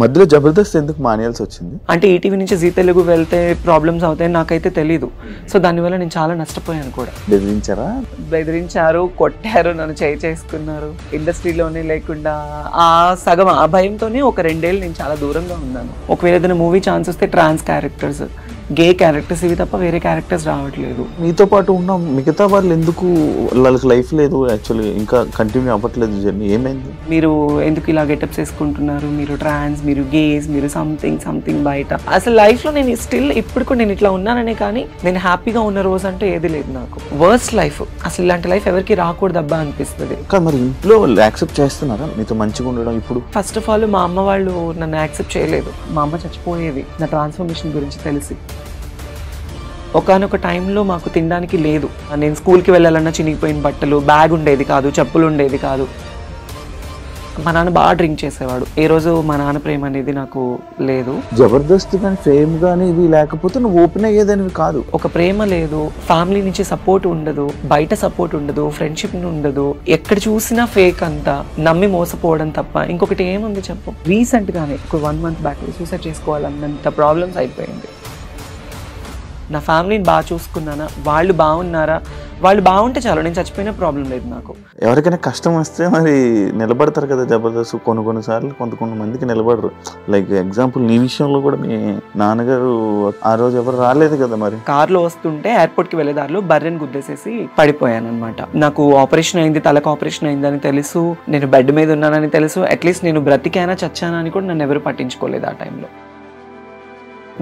మధ్యలో జబర్దస్త్ ఎందుకు మానేయాల్సి వచ్చింది? అంటే ఈటీవీ నుంచి జీ తెలుగు వెళ్తే ప్రాబ్లమ్స్ అవుతాయి నాకైతే తెలీదు. సో దానివల్ల నేను చాలా నష్టపోయాను కూడా. బెదిరించారు, కొట్టారు, నన్ను చేసుకున్నారు. ఇండస్ట్రీలోనే లేకుండా ఆ సగం ఆ భయంతోనే ఒక 2 ఏళ్ళు నేను చాలా దూరంగా ఉన్నాను. ఒకవేళ ఏదైనా మూవీ ఛాన్స్ వస్తే ట్రాన్స్ క్యారెక్టర్స్, గే క్యారెక్టర్స్ ఇవి తప్ప వేరే క్యారెక్టర్స్ రావట్లేదు. మీతో పాటు ఉన్న మిగతా వాళ్ళు ఎందుకు వాళ్ళకి లైఫ్ లేదు, యాక్చువల్లీ ఇంకా కంటిన్యూ అవ్వట్లేదు జర్నీ? ఏమైంది? మీరు ఎందుకు ఇలా గెటప్స్ వేసుకుంటున్నారు, మీరు ట్రాన్స్, మీరు గేస్, మీరు సంథింగ్ బయట. అసలు లైఫ్లో నేను స్టిల్ ఇప్పుడు కూడా నేను ఇట్లా ఉన్నాననే కానీ నేను హ్యాపీగా ఉన్న రోజు అంటే ఏది లేదు నాకు. వర్స్ట్ లైఫ్, అసలు ఇలాంటి లైఫ్ ఎవరికి రాకూడదు అబ్బా అనిపిస్తుంది. మరి ఇంట్లో వాళ్ళు యాక్సెప్ట్ చేస్తున్నారా మీతో మంచిగా ఉండడం? ఇప్పుడు ఫస్ట్ ఆఫ్ ఆల్ మా అమ్మ వాళ్ళు నన్ను యాక్సెప్ట్ చేయలేదు. మా అమ్మ చచ్చిపోయేది నా ట్రాన్స్ఫర్మేషన్ గురించి తెలిసి. ఒకనొక టైంలో మాకు తినడానికి లేదు. నేను స్కూల్కి వెళ్ళాలన్నా చినిగిపోయిన బట్టలు, బ్యాగ్ ఉండేది కాదు, చెప్పులు ఉండేది కాదు. మా నాన్న బాగా డ్రింక్ చేసేవాడు. ఏ రోజు మా నాన్న ప్రేమ అనేది నాకు లేదు. జబర్దస్త్ కానీ ఫేమ్ కానీ ఇది లేకపోతే నువ్వు ఓపెన్ అయ్యేదానివి కాదు. ఒక ప్రేమ లేదు, ఫ్యామిలీ నుంచి సపోర్ట్ ఉండదు, బయట సపోర్ట్ ఉండదు, ఫ్రెండ్షిప్ ఉండదు. ఎక్కడ చూసినా ఫేక్ అంతా, నమ్మి మోసపోవడం తప్ప ఇంకొకటి ఏముంది చెప్పు. రీసెంట్ గానే ఒక 1 month బ్యాక్ సూసైడ్ చేసుకోవాలన్నంత ప్రాబ్లమ్స్ అయిపోయింది. నా ఫ్యామిలీని బాగా చూసుకున్నానా, వాళ్ళు బాగున్నారా, వాళ్ళు బాగుంటే చాలు, నేను చచ్చిపోయినా ప్రాబ్లం లేదు నాకు. ఎవరికైనా కష్టం వస్తే మరి నిలబడతారు కదా జబర్దస్త్. కొన్నిసార్లు కొంతమందికి నిలబడరు. లైక్ ఎగ్జాంపుల్ నీ విషయంలో కూడా మీ నాన్నగారు ఆ రోజు ఎవరు రాలేదు కదా. మరి కార్లో వస్తుంటే ఎయిర్పోర్ట్కి వెళ్ళే దారిలో బర్రెని గుద్దేసేసి పడిపోయాను అనమాట. నాకు ఆపరేషన్ అయింది, తలకు ఆపరేషన్ అయిందని తెలుసు, నేను బెడ్ మీద ఉన్నానని తెలుసు. అట్లీస్ట్ నేను బ్రతికానా చచ్చానా అని కూడా నన్ను ఎవరు పట్టించుకోలేదు ఆ టైంలో.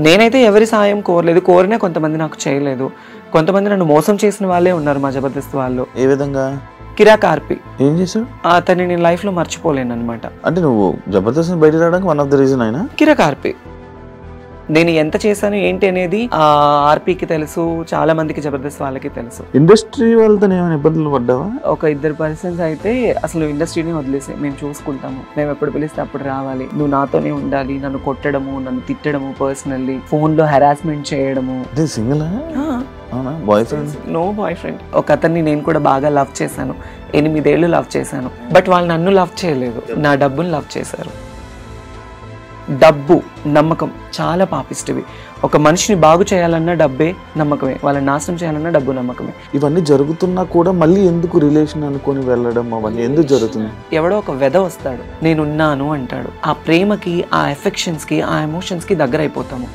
నేనైతే ఎవరి సాయం కోరలేదు, కోరినా కొంతమంది నాకు చేయలేదు. కొంతమంది నన్ను మోసం చేసిన వాళ్ళే ఉన్నారు మా జబర్దస్త్ వాళ్ళు. ఏ విధంగా? కిరాక్ ఆర్పి ఏం చేశాడు? అతన్ని నేను లైఫ్ లో మర్చిపోలేను అనమాట. అంటే నువ్వు జబర్దస్త్ బయట రావడానికి వన్ ఆఫ్ ద రీజన్ అయినా కిరాక్ ఆర్పి. నేను ఎంత చేశాను ఏంటి అనేది ఆర్పీకి తెలుసు, చాలా మందికి జబర్దస్త్ వాళ్ళకి తెలుసు. ఇండస్ట్రీ వాళ్ళతో ఏమైనా ఇబ్బందులు పడ్డావా? ఒక 2 పర్సన్స్ అయితే అసలు ఇండస్ట్రీని వదిలేసి మేము చూసుకుంటాము, మేము ఎప్పుడు పిలిస్తే అప్పుడు రావాలి, నువ్వు నాతోనే ఉండాలి, నన్ను కొట్టడము, నన్ను తిట్టడము, పర్సనల్లీ ఫోన్ లో హెరాస్మెంట్ చేయడము. Single boyfriend? No boyfriend. ఒక అతన్ని నేను కూడా బాగా లవ్ చేశాను, 8 ఏళ్ళు లవ్ చేశాను. బట్ వాళ్ళు నన్ను లవ్ చేయలేదు, నా డబ్బును లవ్ చేశారు. డబ్బు, నమ్మకం చాలా పాపిస్టివి. ఒక మనిషిని బాగు చేయాలన్నా డబ్బే, నమ్మకమే. వాళ్ళని నాశనం చేయాలన్నా డబ్బు, నమ్మకమే. ఇవన్నీ జరుగుతున్నా కూడా మళ్ళీ ఎందుకు రిలేషన్ అనుకొని వెళ్ళడం, అవన్నీ ఎందుకు జరుగుతుంది? ఎవడో ఒక వెద వస్తాడు, నేనున్నాను అంటాడు. ఆ ప్రేమకి, ఆ ఎఫెక్షన్స్కి, ఆ ఎమోషన్స్కి దగ్గర అయిపోతాము.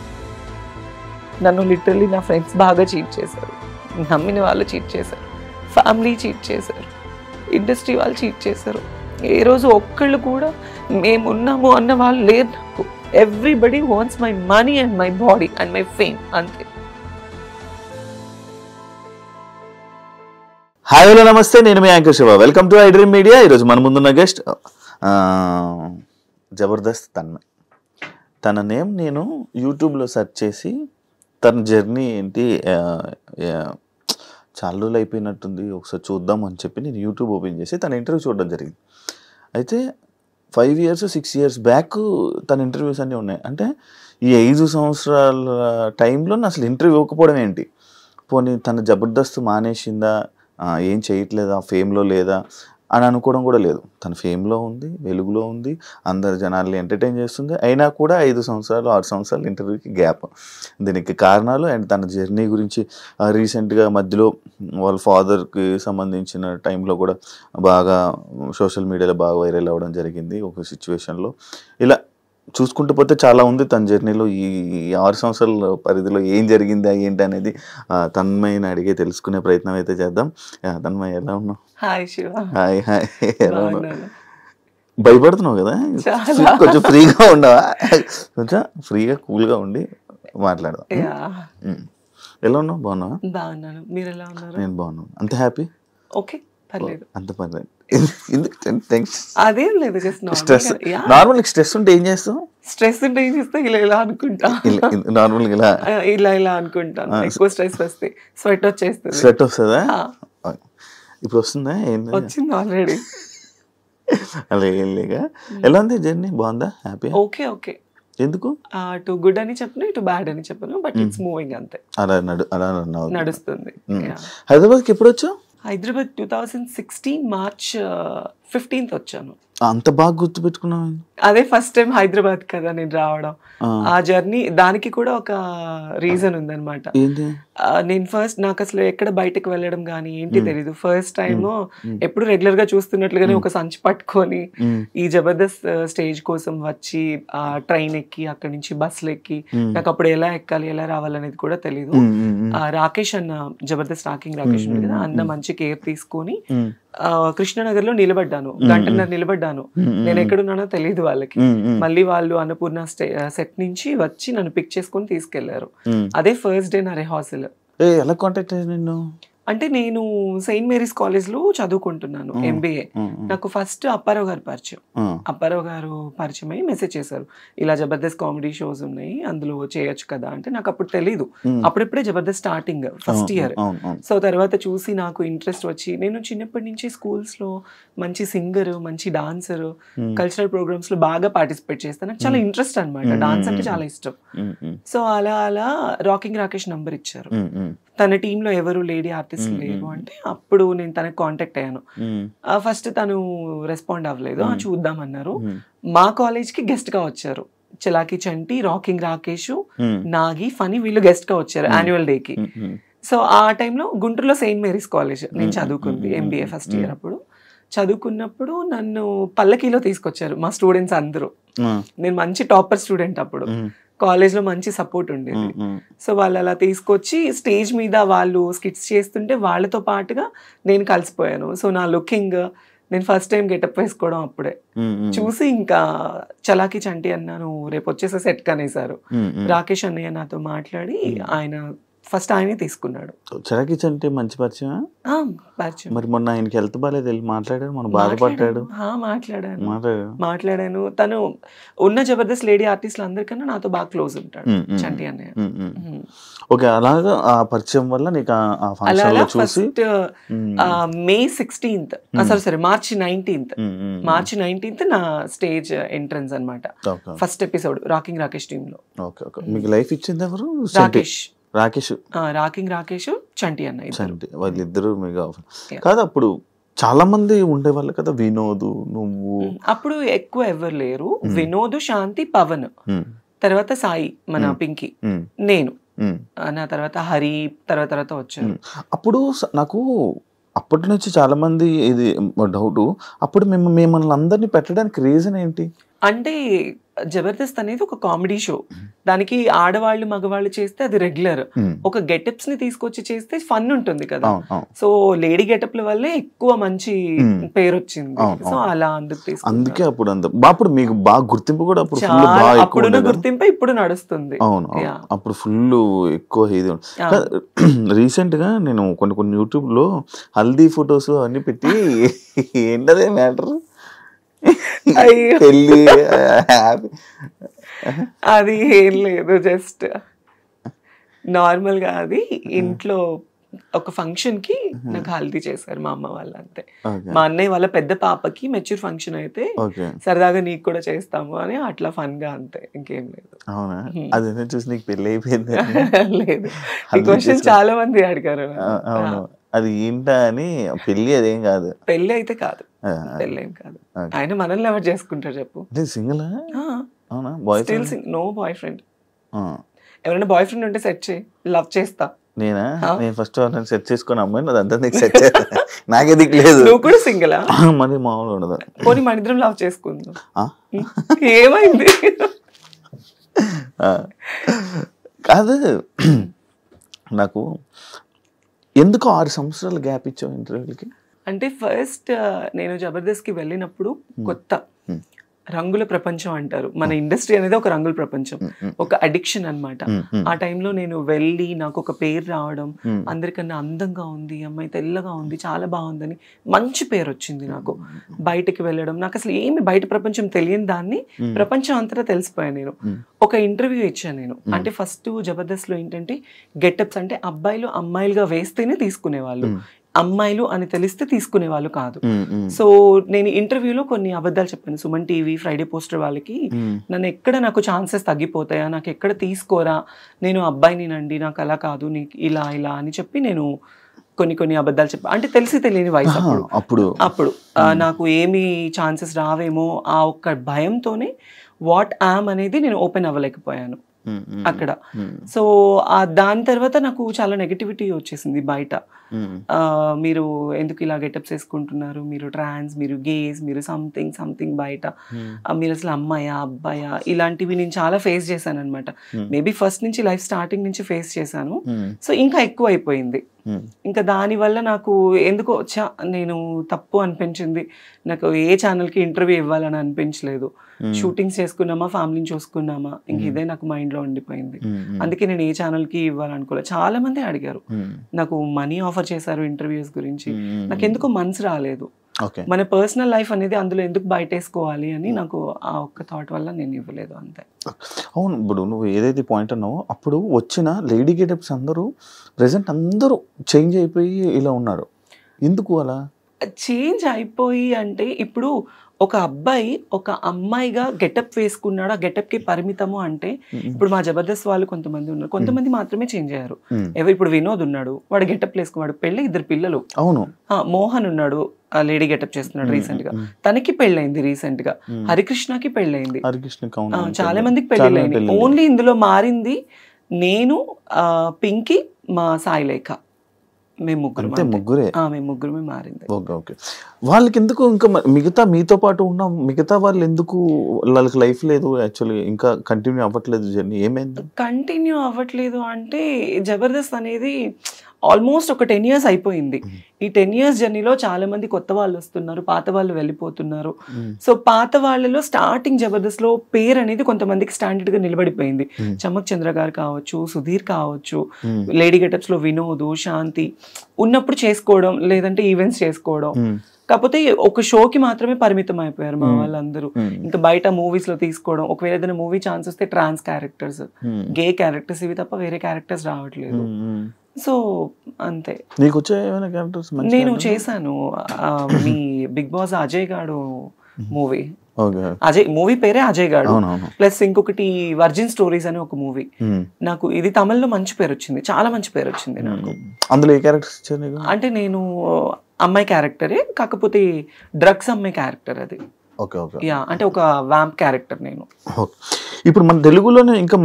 నన్ను లిటరల్లీ నా ఫ్రెండ్స్ బాగా చీట్ చేశారు, నమ్మిన వాళ్ళు చీట్ చేశారు, ఫ్యామిలీ చీట్ చేశారు, ఇండస్ట్రీ వాళ్ళు చీట్ చేశారు. ఏ రోజు ఒక్కళ్ళు కూడా మేమున్నాము అన్న వాళ్ళు లేరు నాకు. Everybody wants my money and my body and my fame, అంతే. హాయ్ హలో నమస్తే, నేను మీ anchor Shiva. Welcome to iDream media. ఈరోజు మన ముందున్న గెస్ట్ జబర్దస్త్ తన్మయ్. తన నేమ్ నేను యూట్యూబ్లో సెర్చ్ చేసి తన జర్నీ ఏంటి, చాలా రోజులు అయిపోయినట్టుంది, ఒకసారి చూద్దాం అని చెప్పి నేను యూట్యూబ్ ఓపెన్ చేసి తన ఇంటర్వ్యూ చూడడం జరిగింది. అయితే 5 years 6 years బ్యాక్ తన ఇంటర్వ్యూస్ అన్నీ ఉన్నాయి. అంటే ఈ 5 సంవత్సరాల టైంలో అసలు ఇంటర్వ్యూ ఇవ్వకపోవడం ఏంటి? పోనీ తన జబర్దస్త్ మానేసిందా, ఏం చేయట్లేదా, ఫేమ్లో లేదా అని అనుకోవడం కూడా లేదు. తన ఫేమ్లో ఉంది, వెలుగులో ఉంది, అందరు జనాల్ని ఎంటర్టైన్ చేస్తుంది. అయినా కూడా 5 సంవత్సరాలు 6 సంవత్సరాలు ఇంటర్వ్యూకి గ్యాప్. దీనికి కారణాలు అండ్ తన జర్నీ గురించి రీసెంట్గా మధ్యలో వాళ్ళ ఫాదర్కి సంబంధించిన టైంలో కూడా బాగా సోషల్ మీడియాలో బాగా వైరల్ అవ్వడం జరిగింది ఒక సిచ్యువేషన్లో. ఇలా చూసుకుంటూ పోతే చాలా ఉంది తన జర్నీలో. ఈ 6 సంవత్సరాల పరిధిలో ఏం జరిగిందా ఏంటి అనేది తన్మయ్యని అడిగే తెలుసుకునే ప్రయత్నం అయితే చేద్దాం. తన్మయ్య, ఎలా ఉన్నావు? హాయ్ శివ. హాయ్ హాయ్, ఎలా ఉన్నావు? భయపడుతున్నావు కదా, కొంచెం ఫ్రీగా ఉండవా? కొంచెం ఫ్రీగా కూల్గా ఉండి మాట్లాడదాం. ఎలా ఉన్నావు? బాగున్నావా? బాగున్నాను, మీరు ఎలా ఉన్నారు? నేను బాగున్నాను. అంత హ్యాపీ? ఓకే, పర్లేదు. అంత పర్లేదు. అదేం లేదు, స్ట్రెస్. నార్మల్ స్ట్రెస్ ఉంటే ఏం చేస్తావు? స్ట్రెస్ ఉంటే ఏం చేస్తా, ఇలా అనుకుంటా. నార్మల్ ఇలా అనుకుంటాను. ఎక్కువ స్ట్రెస్ వస్తే స్వెట్ వచ్చేస్తుంది. స్వెట్ వస్తుందా? ఇప్పుడు వస్తుందా? వచ్చింది ఆల్రెడీ. అలా ఏం లేక. ఎలా ఉంది జర్నీ? బాగుందా? హ్యాపీ? Okay okay. ఎందుకు? టు గుడ్ అని చెప్పను, ఇటు బ్యాడ్ అని చెప్పను, బట్ ఇట్స్ మూవింగ్ అంతే. అలా అలా నడుస్తుంది. హైదరాబాద్కి ఎప్పుడు వచ్చావు? హైదరాబాద్ 2016 మార్చ్ 15th వచ్చాను. అంత బాగా గుర్తుపెట్టుకున్నావు? అదే ఫస్ట్ టైం హైదరాబాద్ కదా నేను రావడం. ఆ జర్నీ దానికి కూడా ఒక రీజన్ ఉందన్నమాట. నేను ఫస్ట్ నాకు అసలు ఎక్కడ బయటకు వెళ్ళడం కానీ ఏంటి తెలీదు. ఫస్ట్ టైం ఎప్పుడు రెగ్యులర్ గా చూస్తున్నట్లుగానే ఒక సంచి పట్టుకొని ఈ జబర్దస్త్ స్టేజ్ కోసం వచ్చి ఆ ట్రైన్ ఎక్కి అక్కడి నుంచి బస్సులు ఎక్కి నాకు అప్పుడు ఎలా ఎక్కాలి ఎలా రావాలనేది కూడా తెలీదు. రాకేష్ అన్న జబర్దస్త్ రాకేష్ ఉంది కదా, అన్న మంచి కేర్ తీసుకొని కృష్ణనగర్ లో నిలబడ్డాను, గంటన్నర నిలబడ్డాను. నేను ఎక్కడున్నానో తెలియదు వాళ్ళకి. మళ్ళీ వాళ్ళు అన్నపూర్ణ సెట్ నుంచి వచ్చి నన్ను పిక్ చేసుకొని తీసుకెళ్లారు. అదే ఫస్ట్ డే నా రిహార్సల్. ఎలా కాంటాక్ట్ అయ్యాను నిన్ను? అంటే నేను సెయింట్ మేరీస్ కాలేజ్ లో చదువుకుంటున్నాను MBA. నాకు ఫస్ట్ అప్పారావు గారు పరిచయం. అప్పారావు గారు పరిచయం అయ్యి మెసేజ్ చేశారు, ఇలా జబర్దస్త్ కామెడీ షోస్ ఉన్నాయి అందులో చేయొచ్చు కదా అంటే. నాకు అప్పుడు తెలీదు, అప్పుడెప్పుడే Jabardasth starting first year. So తర్వాత చూసి నాకు ఇంట్రెస్ట్ వచ్చి నేను చిన్నప్పటి నుంచి స్కూల్స్ లో మంచి సింగర్, మంచి డాన్సర్, కల్చరల్ ప్రోగ్రామ్స్ లో బాగా పార్టిసిపేట్ చేస్తాను. నాకు చాలా ఇంట్రెస్ట్ అనమాట, డాన్స్ అంటే చాలా ఇష్టం. సో అలా రాకింగ్ రాకేష్ నంబర్ ఇచ్చారు. తన టీంలో ఎవరు లేడీ ఆర్టిస్ట్ లేరు అంటే అప్పుడు నేను తనకు కాంటాక్ట్ అయ్యాను. ఫస్ట్ తను రెస్పాండ్ అవ్వలేదు, చూద్దామన్నారు. మా కాలేజ్ కి గెస్ట్ గా వచ్చారు చలాకి చంటి, రాకింగ్ రాకేష్, నాగి, ఫనీ, వీళ్ళు గెస్ట్ గా వచ్చారు యాన్యువల్ డే కి. సో ఆ టైంలో గుంటూరులో సెయింట్ మేరీస్ కాలేజ్ నేను చదువుకుంది, MBA ఫస్ట్ ఇయర్. అప్పుడు చదువుకున్నప్పుడు నన్ను పల్లకీలో తీసుకొచ్చారు మా స్టూడెంట్స్ అందరూ. నేను మంచి టాపర్ స్టూడెంట్ అప్పుడు, కాలేజ్ లో మంచి సపోర్ట్ ఉండేది. సో వాళ్ళు అలా తీసుకొచ్చి స్టేజ్ మీద వాళ్ళు స్కిట్స్ చేస్తుంటే వాళ్ళతో పాటుగా నేను కలిసిపోయాను. సో నా లుకింగ్, నేను ఫస్ట్ టైం గెటప్ వేసుకోవడం అప్పుడే చూసి ఇంకా చలాకి చంటి అన్నాను రేపు వచ్చేసే సెట్ కనేసారు. రాకేష్ అన్నయ్య నాతో మాట్లాడి ఆయన ఫస్ట్ ఆయనే తీసుకున్నాడు. చలాకి చంటి మంచి పరిచయం. మరి మొన్న ఆయనకి హెల్త్ బాగాలేదు, వెళ్ళి మాట్లాడారు, మనం బాధపడ్డాడు. మాట్లాడాను. తను ఉన్న జబర్దస్త్ లేడీ ఆర్టిస్టులు అందరికన్నా నాతో బాగా క్లోజ్ ఉంటాడు చంటి అన్నయ్య. ఓకే, అలాగా ఆ పరిచయం వల్ల నీకు ఆ ఫంక్షన్ లో చూసి May 16th మార్చి 19th నా స్టేజ్ ఎంట్రన్స్ అన్నమాట. First episode rocking Rakesh team లో. మీకు లైఫ్ ఇచ్చింది ఎవరు? రాకింగ్ రాకేష్, చంటి అన్న, వాళ్ళిద్దరు మీకు కాదు. అప్పుడు చాలా మంది ఉండేవాళ్ళు కదా, వినోద్, నువ్వు. అప్పుడు ఎక్కువ ఎవరు లేరు, వినోద్, శాంతి, పవన్, తర్వాత సాయి మన పింకీ, నేను, నా తర్వాత హరి తర్వాత వచ్చారు. అప్పుడు నాకు అప్పటి నుంచి చాలా మంది ఇది డౌట్, అప్పుడు మిమ్మల్ని అందరినీ పెట్టడానికి రీజన్ ఏంటి అంటే జబర్దస్త్ అనేది ఒక కామెడీ షో, దానికి ఆడవాళ్ళు మగవాళ్ళు చేస్తే అది రెగ్యులర్, ఒక గెటప్స్ ని తీసుకొచ్చి చేస్తే ఫన్ ఉంటుంది కదా. సో లేడీ గెటప్ల వల్లే ఎక్కువ మంచి పేరు వచ్చింది. సో అలా అందుకే అప్పుడు మీకు బాగా గుర్తింపు కూడా అప్పుడున్న గుర్తింపు ఇప్పుడు నడుస్తుంది. అవును, అప్పుడు ఫుల్ ఎక్కువ ఇది. రీసెంట్ గా నేను కొన్ని యూట్యూబ్ లో హల్దీ ఫొటోస్ అన్ని పెట్టి ఏంటదే మ్యాటర్, అది ఏం లేదు, జస్ట్ నార్మల్ గా అది ఇంట్లో ఒక ఫంక్షన్ కి నాకు హల్దీ చేశారు మా అమ్మ వాళ్ళు, అంతే. మా అన్నయ్య వాళ్ళ పెద్ద పాపకి మెచ్యూర్ ఫంక్షన్ అయితే సరదాగా నీకు కూడా చేస్తాము అని అట్లా ఫన్ గా, అంతే, ఇంకేం లేదు. అవునా? అదే చూసి నీకు పెళ్లి అయిపోయింది? లేదు, ఈ క్వశ్చన్ చాలా మంది అడిగారు. అది ఏంటా అని. పెళ్లి అదేం కాదు, పెళ్లి అయితే కాదు, పెళ్లి ఏం కాదు. ఆయన మనల్ని ఎవరు చేసుకుంటారు చెప్పు? సింగిల్? No boyfriend. ఎవరైనా బాయ్ ఫ్రెండ్ ఉంటే సెట్ చేయి, లవ్ చేస్తా. నేను ఫస్ట్ సెట్ చేసుకుని అమ్మాయి అదంతా నీకు సెట్ చేస్తా, నాకే దిక్కు లేదు. నువ్వు కూడా సింగిల్? మరి మామూలు ఉండదు. పోనీ మన ఇద్దరం లవ్ చేసుకుందాం. ఏమైంది? కాదు, నాకు ఎందుకు 6 సంవత్సరాలు గ్యాప్ ఇచ్చావు ఇంటర్వ్యూలకి? అంటే ఫస్ట్ నేను జబర్దస్త్కి వెళ్ళినప్పుడు కొత్త రంగుల ప్రపంచం అంటారు, మన ఇండస్ట్రీ అనేది ఒక రంగుల ప్రపంచం, ఒక అడిక్షన్ అన్నమాట. ఆ టైంలో నేను వెళ్ళి నాకు ఒక పేరు రావడం, అందరికన్నా అందంగా ఉంది అమ్మాయి, తెల్లగా ఉంది, చాలా బాగుందని మంచి పేరు వచ్చింది నాకు. బయటకి వెళ్ళడం, నాకు అసలు ఏమి బయట ప్రపంచం తెలియని దాన్ని ప్రపంచం అంతటా తెలిసిపోయాను నేను. ఒక ఇంటర్వ్యూ ఇచ్చాను నేను. అంటే ఫస్ట్ జబర్దస్త్ లో ఏంటంటే గెటప్స్ అంటే అబ్బాయిలు అమ్మాయిలుగా వేస్తేనే తీసుకునేవాళ్ళు, అమ్మాయిలు అని తెలిస్తే తీసుకునే వాళ్ళు కాదు. సో నేను ఇంటర్వ్యూలో కొన్ని అబద్ధాలు చెప్పాను సుమన్ టీవీ, ఫ్రైడే పోస్టర్ వాళ్ళకి. నన్ను ఎక్కడ నాకు ఛాన్సెస్ తగ్గిపోతాయా, నాకు ఎక్కడ తీసుకోరా, నేను అబ్బాయినేనండి, నాకు అలా కాదు, నీకు ఇలా ఇలా అని చెప్పి నేను కొన్ని అబద్ధాలు చెప్పా, అంటే తెలిసి తెలియని వయసు అప్పుడు నాకు ఏమి ఛాన్సెస్ రావేమో ఆ ఒక్క భయంతోనే వాట్ యామ్ అనేది నేను ఓపెన్ అవ్వలేకపోయాను అక్కడ. సో దాని తర్వాత నాకు చాలా నెగటివిటీ వచ్చేసింది బయట. మీరు ఎందుకు ఇలా గెటప్స్ వేసుకుంటున్నారు, మీరు ట్రాన్స్, మీరు గేస్, మీరు సంథింగ్ బయట, మీరు అసలు అమ్మాయా అబ్బాయా, ఇలాంటివి నేను చాలా ఫేస్ చేశాను అనమాట. మేబీ ఫస్ట్ నుంచి లైఫ్ స్టార్టింగ్ నుంచి ఫేస్ చేశాను. సో ఇంకా ఎక్కువ అయిపోయింది. ఇంకా దానివల్ల నాకు ఎందుకో నేను తప్పు అనిపించింది. నాకు ఏ ఛానల్కి ఇంటర్వ్యూ ఇవ్వాలని అనిపించలేదు. షూటింగ్స్ చేసుకున్నామా, ఫ్యామిలీని చూసుకున్నామా, ఇంక ఇదే నాకు మైండ్లో ఉండిపోయింది. అందుకే నేను ఏ ఛానల్కి ఇవ్వాలనుకోలేదు. చాలా మంది అడిగారు, నాకు మనీ ఆఫర్ చేశారు ఇంటర్వ్యూస్ గురించి. నాకు ఎందుకో మనసు రాలేదు. మన పర్సనల్ లైఫ్ అనేది అందులో ఎందుకు బయటేసుకోవాలి అని నాకు ఆ ఒక్క థాట్ వల్ల నేను ఇవ్వలేదు అంతే. అవును, ఇప్పుడు నువ్వు ఏదైతే పాయింట్ అన్నావో అప్పుడు వచ్చిన లేడీ గెటప్స్ అందరూ ప్రెసెంట్ అందరూ చేంజ్ అయిపోయి ఇలా ఉన్నారు. ఎందుకు అలా చేంజ్ అయిపోయి అంటే, ఇప్పుడు ఒక అబ్బాయి ఒక అమ్మాయిగా గెటప్ వేసుకున్నాడు, ఆ గెటప్కి పరిమితము అంటే, ఇప్పుడు మా జబర్దస్త్ వాళ్ళు కొంతమంది ఉన్నారు, కొంతమంది మాత్రమే చేంజ్ అయ్యారు. ఇప్పుడు వినోద్ ఉన్నాడు, వాడు గెటప్ వేసుకున్నాడు, పెళ్ళి 2 పిల్లలు. అవును. మోహన్ ఉన్నాడు, లేడీ గెటప్ చేస్తున్నాడు రీసెంట్ గా, తనకి పెళ్ళైంది రీసెంట్ గా. హరికృష్ణకి పెళ్ళైంది, చాలా మందికి పెళ్ళైంది. ఓన్లీ ఇందులో మారింది నేను, పింకీ, మా సాయిలేఖ, మేము ముగ్గురమే మారింది. వాళ్ళకి ఎందుకు ఇంకా మిగతా మీతో పాటు ఉన్న మిగతా వాళ్ళు ఎందుకు వాళ్ళకి లైఫ్ లేదు యాక్చువల్లీ, ఇంకా కంటిన్యూ అవ్వట్లేదు జర్నీ? ఏమైంది కంటిన్యూ అవ్వట్లేదు అంటే, జబర్దస్త్ అనేది ఆల్మోస్ట్ ఒక 10 years అయిపోయింది. ఈ 10 years జర్నీలో చాలా మంది కొత్త వాళ్ళు వస్తున్నారు, పాత వాళ్ళు వెళ్ళిపోతున్నారు. సో పాత వాళ్ళలో స్టార్టింగ్ జబర్దస్త్ లో పేరు అనేది కొంతమందికి స్టాండర్డ్ గా నిలబడిపోయింది. చమక్ చంద్ర గారు కావచ్చు, సుధీర్ కావచ్చు, లేడీ గెటప్స్ లో వినోద్, శాంతి ఉన్నప్పుడు చేసుకోవడం, లేదంటే ఈవెంట్స్ చేసుకోవడం. కాకపోతే ఒక షోకి మాత్రమే పరిమితం అయిపోయారు మా వాళ్ళందరూ. ఇంకా బయట మూవీస్ లో తీసుకోవడం, ఒకవేళ ఏదైనా మూవీ ఛాన్స్ వస్తే ట్రాన్స్ క్యారెక్టర్స్, గే క్యారెక్టర్స్, ఇవి తప్ప వేరే క్యారెక్టర్స్ రావట్లేదు. సో అంతే. నేను చేశాను మీ బిగ్ బాస్ అజయ్ గాడు మూవీ, అజయ్ మూవీ పేరే అజయ్ గాడు, ప్లస్ ఇంకొకటి వర్జిన్ స్టోరీస్ అనే ఒక మూవీ. నాకు ఇది తమిళ్లో మంచి పేరు వచ్చింది, చాలా మంచి పేరు వచ్చింది నాకు. అందులో ఏ క్యారెక్టర్స్ ఇచ్చారు? అంటే నేను అమ్మాయి క్యారెక్టరే, కాకపోతే డ్రగ్స్ అమ్మాయి క్యారెక్టర్ అది. అంటే ఒక వ్యాంప్ క్యారెక్టర్ నేను. ఇప్పుడు మన తెలుగులోనే ఇంకా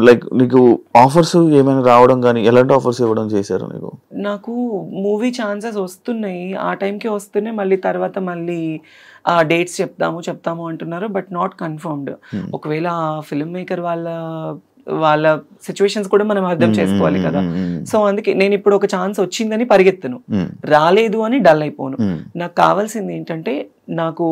లైక్ నీకు ఆఫర్స్ ఏమైనా రావడం కానీ, ఎలాంటి ఆఫర్స్ ఇవ్వడం చేశారు నీకు? నాకు మూవీ ఛాన్సెస్ వస్తున్నాయి, ఆ టైంకి వస్తున్నాయి, మళ్ళీ తర్వాత మళ్ళీ డేట్స్ చెప్తాము అంటున్నారు, బట్ నాట్ కన్ఫర్మ్డ్. ఒకవేళ ఫిల్మ్ మేకర్ వాళ్ళ సిచ్యువేషన్స్ కూడా మనం అర్థం చేసుకోవాలి కదా. సో అందుకే నేను ఇప్పుడు ఒక ఛాన్స్ వచ్చిందని పరిగెత్తను, రాలేదు అని డల్ అయిపోను. నాకు కావాల్సింది ఏంటంటే, నాకు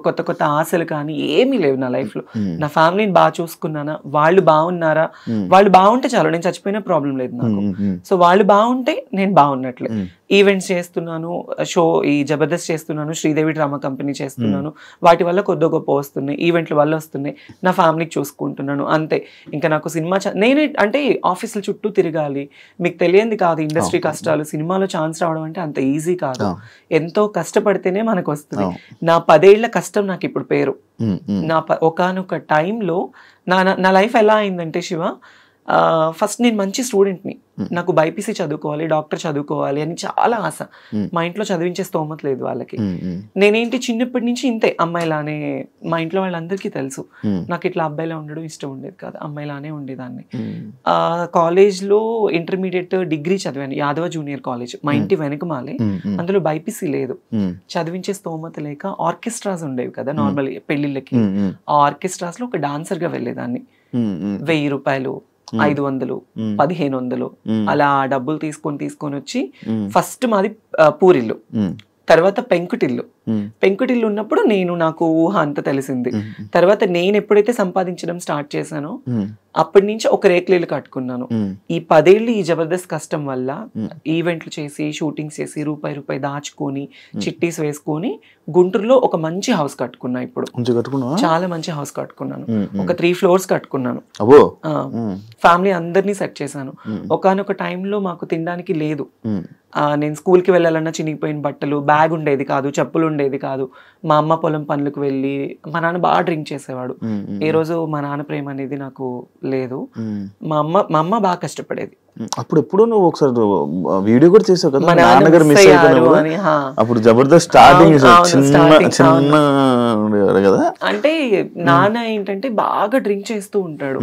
కొత్త ఆశలు కానీ ఏమీ లేవు నా లైఫ్ లో. నా ఫ్యామిలీని బాగా చూసుకున్నానా, వాళ్ళు బాగున్నారా, వాళ్ళు బాగుంటే చాలు, నేను చచ్చిపోయినా ప్రాబ్లం లేదు నాకు. సో వాళ్ళు బాగుంటే నేను బాగున్నట్లే. ఈవెంట్స్ చేస్తున్నాను, ఈ జబర్దస్త్ చేస్తున్నాను, శ్రీదేవి డ్రామా కంపెనీ చేస్తున్నాను, వాటి వల్ల కొద్ది గొప్ప వస్తున్నాయి, ఈవెంట్ల వల్ల వస్తున్నాయి, నా ఫ్యామిలీకి చూసుకుంటున్నాను అంతే. ఇంకా నాకు సినిమా నేనే అంటే ఆఫీసుల చుట్టూ తిరగాలి, మీకు తెలియంది కాదు ఇండస్ట్రీ కష్టాలు. సినిమాలో ఛాన్స్ రావడం అంటే అంత ఈజీ కాదు, ఎంతో కష్టపడితేనే మనకు వస్తుంది. నా 10 ఏళ్ల కష్టం నాకు ఇప్పుడు పేరు. నా ఒకానొక టైంలో నా లైఫ్ ఎలా అయిందంటే శివ, ఫస్ట్ నేను మంచి స్టూడెంట్ని, నాకు బైపీసీ చదువుకోవాలి, డాక్టర్ చదువుకోవాలి అని చాలా ఆశ. మా ఇంట్లో చదివించే స్తోమత లేదు వాళ్ళకి. నేనేంటి చిన్నప్పటి నుంచి ఇంతే, అమ్మాయిలానే. మా ఇంట్లో వాళ్ళందరికీ తెలుసు నాకు ఇట్లా అబ్బాయిలా ఉండడం ఇష్టం ఉండేది కాదు, అమ్మాయిలానే ఉండేదాన్ని. కాలేజ్లో ఇంటర్మీడియట్ డిగ్రీ చదివాను, యాదవ జూనియర్ కాలేజ్, మా ఇంటి వెనకమాలే. అందులో బైపీసీ లేదు, చదివించే స్తోమత లేక ఆర్కెస్ట్రాస్ ఉండేవి కదా నార్మల్ పెళ్లిళ్ళకి. ఆ ఆర్కెస్ట్రాస్ లో ఒక డాన్సర్ గా వెళ్ళేదాన్ని. 1000 రూపాయలు, 500, 1500 అలా డబ్బులు తీసుకొని వచ్చి, ఫస్ట్ మాది పూరిల్లు, తర్వాత పెంకుటిల్లు. పెంకుటిల్లు ఉన్నప్పుడు నాకు ఊహ అంత తెలిసింది. తర్వాత నేను ఎప్పుడైతే సంపాదించడం స్టార్ట్ చేశానో అప్పటి నుంచి ఒక రేకులేలు కట్టుకున్నాను. ఈ 10 ఏళ్ళు ఈ జబర్దస్త్ కష్టం వల్ల ఈవెంట్లు చేసి, షూటింగ్స్ చేసి, రూపాయి దాచుకొని, చిట్టీస్ వేసుకొని గుంటూరులో ఒక మంచి హౌస్ కట్టుకున్నా. ఇప్పుడు చాలా మంచి హౌస్ కట్టుకున్నాను, ఒక 3 floors కట్టుకున్నాను. ఫ్యామిలీ అందరినీ సెట్ చేశాను. ఒకానొక టైంలో మాకు తినడానికి లేదు. నేను స్కూల్కి వెళ్ళాలన్నా చినిగిపోయిన బట్టలు, బ్యాగ్ ఉండేది కాదు, చెప్పులు ఉండేది కాదు. మా అమ్మ పొలం పనులకు వెళ్ళి, మా నాన్న బాగా డ్రింక్ చేసేవాడు. ఏ రోజు మా నాన్న ప్రేమ అనేది నాకు లేదు. మా అమ్మ బాగా కష్టపడేది, అప్పుడు ఎప్పుడు నువ్వు ఒకసారి వీడియో కూడా చేసావు కదా, మా నాన్నగారు మిస్ అయిపోయినా అని. అప్పుడు జబర్దస్త్ స్టార్టింగ్ చిన్న starting, చిన్న ఉండేవారు కదా. అంటే నాన్న ఏంటంటే బాగా డ్రింక్ చేస్తూ ఉంటాడు.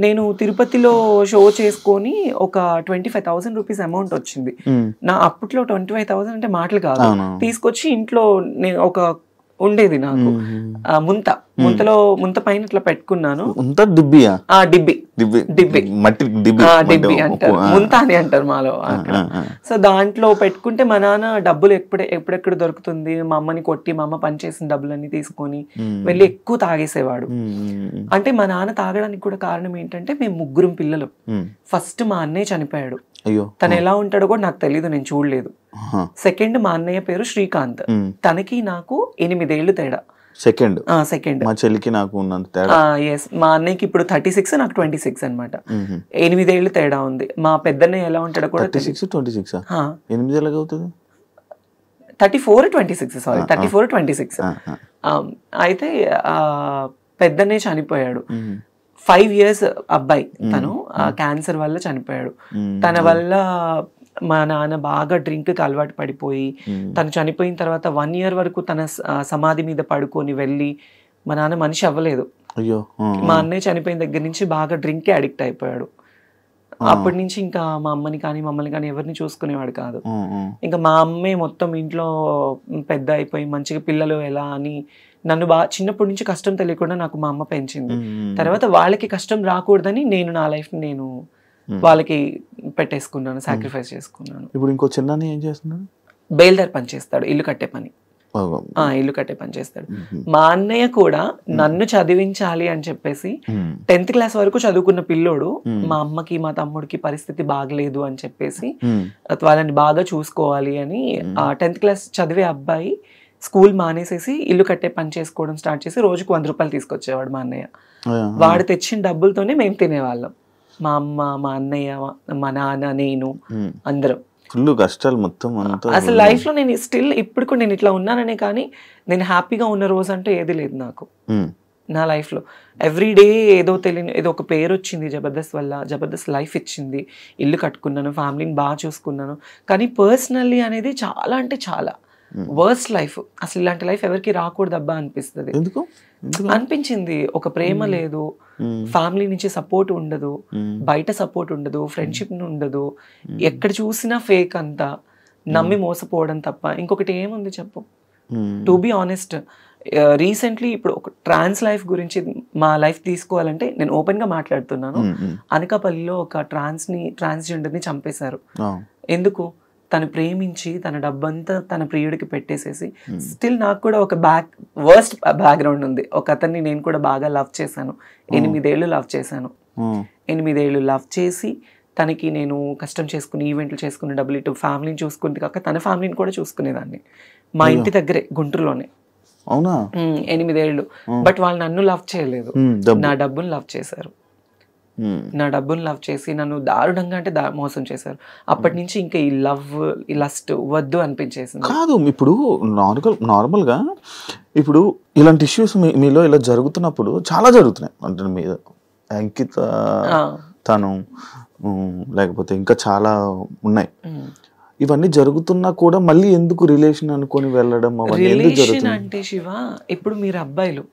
నేను తిరుపతిలో షో చేసుకొని ఒక 25,000 రూపీస్ అమౌంట్ వచ్చింది. నా అప్పట్లో 25,000 అంటే మాటలు కాదు. తీసుకొచ్చి ఇంట్లో నేను ఒక ఉండేది నాకు ముంత పైన ఇట్లా పెట్టుకున్నాను. డిబ్బియా? డిబ్బి అంటారు, ముంత అని అంటారు మాలో. సో దాంట్లో పెట్టుకుంటే మా నాన్న డబ్బులు ఎప్పుడెక్కడ దొరుకుతుంది, మా అమ్మని కొట్టి మా అమ్మ పనిచేసిన డబ్బులన్నీ తీసుకొని వెళ్ళి ఎక్కువ తాగేసేవాడు. అంటే మా నాన్న తాగడానికి కూడా కారణం ఏంటంటే మేము 3 పిల్లలు. ఫస్ట్ మా అన్నయ్య చనిపోయాడు. తను ఎలా ఉంటాడో కూడా నాకు తెలీదు, నేను చూడలేదు. సెకండ్ మా అన్నయ్య పేరు శ్రీకాంత్, తనకి నాకు 8 ఏళ్ళు తేడా. సెకండ్ మా చెల్లికి నాకు మా అన్నయ్యకి ఇప్పుడు 36, నాకు 26 అనమాట. 8 ఏళ్ళు తేడా ఉంది. మా పెద్దన్నయ్య ఎలా ఉంటాడో కూడా 34-26 అయితే పెద్దన్నయ్య చనిపోయాడు. 5 years అబ్బాయి, తను క్యాన్సర్ వల్ల చనిపోయాడు. తన వల్ల మా నాన్న బాగా డ్రింక్ కి అలవాటు పడిపోయి తను చనిపోయిన తర్వాత 1 year వరకు తన సమాధి మీద పడుకొని వెళ్ళి మా నాన్న మనిషి అవ్వలేదు. మా అన్నయ్య చనిపోయిన దగ్గర నుంచి బాగా డ్రింక్ కి అడిక్ట్ అయిపోయాడు. అప్పటి నుంచి ఇంకా మా అమ్మని కానీ మమ్మల్ని కానీ ఎవరిని చూసుకునేవాడు కాదు. ఇంకా మా అమ్మే మొత్తం ఇంట్లో పెద్ద అయిపోయి మంచిగా పిల్లలు ఎలా అని నన్ను చిన్నప్పటి నుంచి కష్టం తెలియకుండా నాకు మా అమ్మ పెంచింది. తర్వాత వాళ్ళకి కష్టం రాకూడదని నేను నా లైఫ్ నేను వాళ్ళకి పెట్టేసుకున్నాను, సాక్రిఫైస్ చేసుకున్నాను. ఇప్పుడు ఇంకో చిన్న ఏం చేస్తున్నాడు? బేల్దార్ పని చేస్తాడు, ఇల్లు కట్టే పని చేస్తాడు. మా అన్నయ్య కూడా నన్ను చదివించాలి అని చెప్పేసి 10th class వరకు చదువుకున్న పిల్లోడు, మా అమ్మకి మా తమ్ముడికి పరిస్థితి బాగలేదు అని చెప్పేసి వాళ్ళని బాగా చూసుకోవాలి అని 10th class చదివే అబ్బాయి స్కూల్ మానేసేసి ఇల్లు కట్టే పని చేసుకోవడం స్టార్ట్ చేసి రోజుకు 100 రూపాయలు తీసుకొచ్చేవాడు మా అన్నయ్య. వాడు తెచ్చిన డబ్బులతోనే మేము తినేవాళ్ళం, మా అమ్మ, మా అన్నయ్య, మా నాన్న, నేను, అందరం. ఫుల్ కష్టాలు మొత్తం. అసలు లైఫ్ లో నేను స్టిల్ ఇప్పుడు కూడా నేను ఇట్లా ఉన్నాననే కానీ నేను హ్యాపీగా ఉన్న రోజు అంటే ఏది లేదు నాకు నా లైఫ్ లో. ఎవ్రీ డే ఏదో తెలియని ఏదో ఒక పేరు వచ్చింది జబర్దస్త్ వల్ల, జబర్దస్త్ లైఫ్ ఇచ్చింది, ఇల్లు కట్టుకున్నాను, ఫ్యామిలీని బాగా చూసుకున్నాను. కానీ పర్సనల్లీ అనేది చాలా అంటే చాలా వర్స్ట్ లైఫ్. అసలు ఇలాంటి లైఫ్ ఎవరికి రాకూడదబ్బా అనిపిస్తుంది. అనిపించింది. ఒక ప్రేమ లేదు, ఫ్యామిలీ నుంచి సపోర్ట్ ఉండదు, బయట సపోర్ట్ ఉండదు, ఫ్రెండ్షిప్ ఉండదు, ఎక్కడ చూసినా ఫేక్ అంతా, నమ్మి మోసపోవడం తప్ప ఇంకొకటి ఏముంది చెప్పు. టు బి ఆనెస్ట్, రీసెంట్లీ ఇప్పుడు ఒక ట్రాన్స్ లైఫ్ గురించి మా లైఫ్ తీసుకోవాలంటే నేను ఓపెన్ గా మాట్లాడుతున్నాను. అనకాపల్లిలో ఒక ట్రాన్స్జెండర్ ని చంపేశారు. ఎందుకు? తను ప్రేమించి తన డబ్బంతా తన ప్రియుడికి పెట్టేసేసి. స్టిల్ నాకు కూడా ఒక వర్స్ట్ బ్యాక్గ్రౌండ్ ఉంది. ఒక అతన్ని నేను కూడా బాగా లవ్ చేశాను, 8 ఏళ్ళు లవ్ చేశాను. 8 ఏళ్ళు లవ్ చేసి తనకి నేను కష్టం చేసుకుని ఈవెంట్లు చేసుకుని డబ్బులు ఇటు ఫ్యామిలీని చూసుకుంటే కాక తన ఫ్యామిలీని కూడా చూసుకునేదాన్ని. మా ఇంటి దగ్గరే గుంటూరులోనే. 8 ఏళ్ళు. బట్ వాళ్ళు నన్ను లవ్ చేయలేదు, నా డబ్బును లవ్ చేశారు. నా డబ్బును లవ్ చేసి నన్ను దారుణంగా అంటే మోసం చేశారు. అప్పటి నుంచి ఇంకా ఈ లవ్, ఈ లస్ట్ వద్దు అనిపించేసింది. కాదు, ఇప్పుడు నార్మల్ గా ఇప్పుడు ఇలాంటి ఇష్యూస్ మీలో ఇలా జరుగుతున్నప్పుడు చాలా జరుగుతున్నాయి. అంటే మీద అంకిత, తను, లేకపోతే ఇంకా చాలా ఉన్నాయి. ఇవన్నీ జరుగుతున్నా కూడా మళ్ళీ ఎందుకు రిలేషన్ అనుకొని వెళ్ళడం? రిలేషన్ అంటే శివ, ఇప్పుడు మీరు అబ్బాయిలు,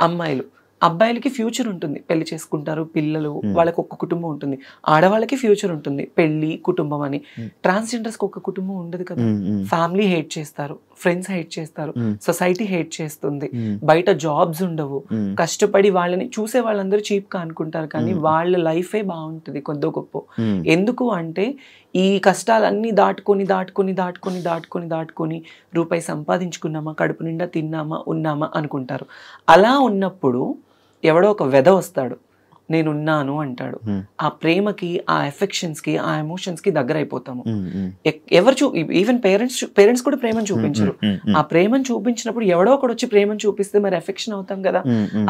అమ్మాయిలు, అబ్బాయిలకి ఫ్యూచర్ ఉంటుంది, పెళ్లి చేసుకుంటారు, పిల్లలు, వాళ్ళకి ఒక్క కుటుంబం ఉంటుంది. ఆడవాళ్ళకి ఫ్యూచర్ ఉంటుంది, పెళ్లి, కుటుంబం అని. ట్రాన్స్జెండర్స్ కి ఒక కుటుంబం ఉండదు కదా. ఫ్యామిలీ హేట్ చేస్తారు, ఫ్రెండ్స్ హేట్ చేస్తారు, సొసైటీ హేట్ చేస్తుంది, బయట జాబ్స్ ఉండవు, కష్టపడి వాళ్ళని చూసే వాళ్ళందరూ చీప్ గా అనుకుంటారు, కానీ వాళ్ళ లైఫే బాగుంటుంది కొద్దో గొప్ప. ఎందుకు అంటే ఈ కష్టాలన్నీ దాటుకొని రూపాయి సంపాదించుకున్నామా, కడుపు నిండా తిన్నామా, ఉన్నామా అనుకుంటారు. అలా ఉన్నప్పుడు ఎవడో ఒక వెధ వస్తాడు, నేనున్నాను అంటాడు. ఆ ప్రేమకి, ఆ ఎఫెక్షన్స్ కి, ఆ ఎమోషన్స్ కి దగ్గర అయిపోతాము. ఎవరు ఈవెన్ పేరెంట్స్ కూడా ప్రేమను చూపించరు. ఆ ప్రేమను చూపించినప్పుడు ఎవడో ఒకడు వచ్చి ప్రేమను చూపిస్తే మరి ఎఫెక్షన్ అవుతాం కదా.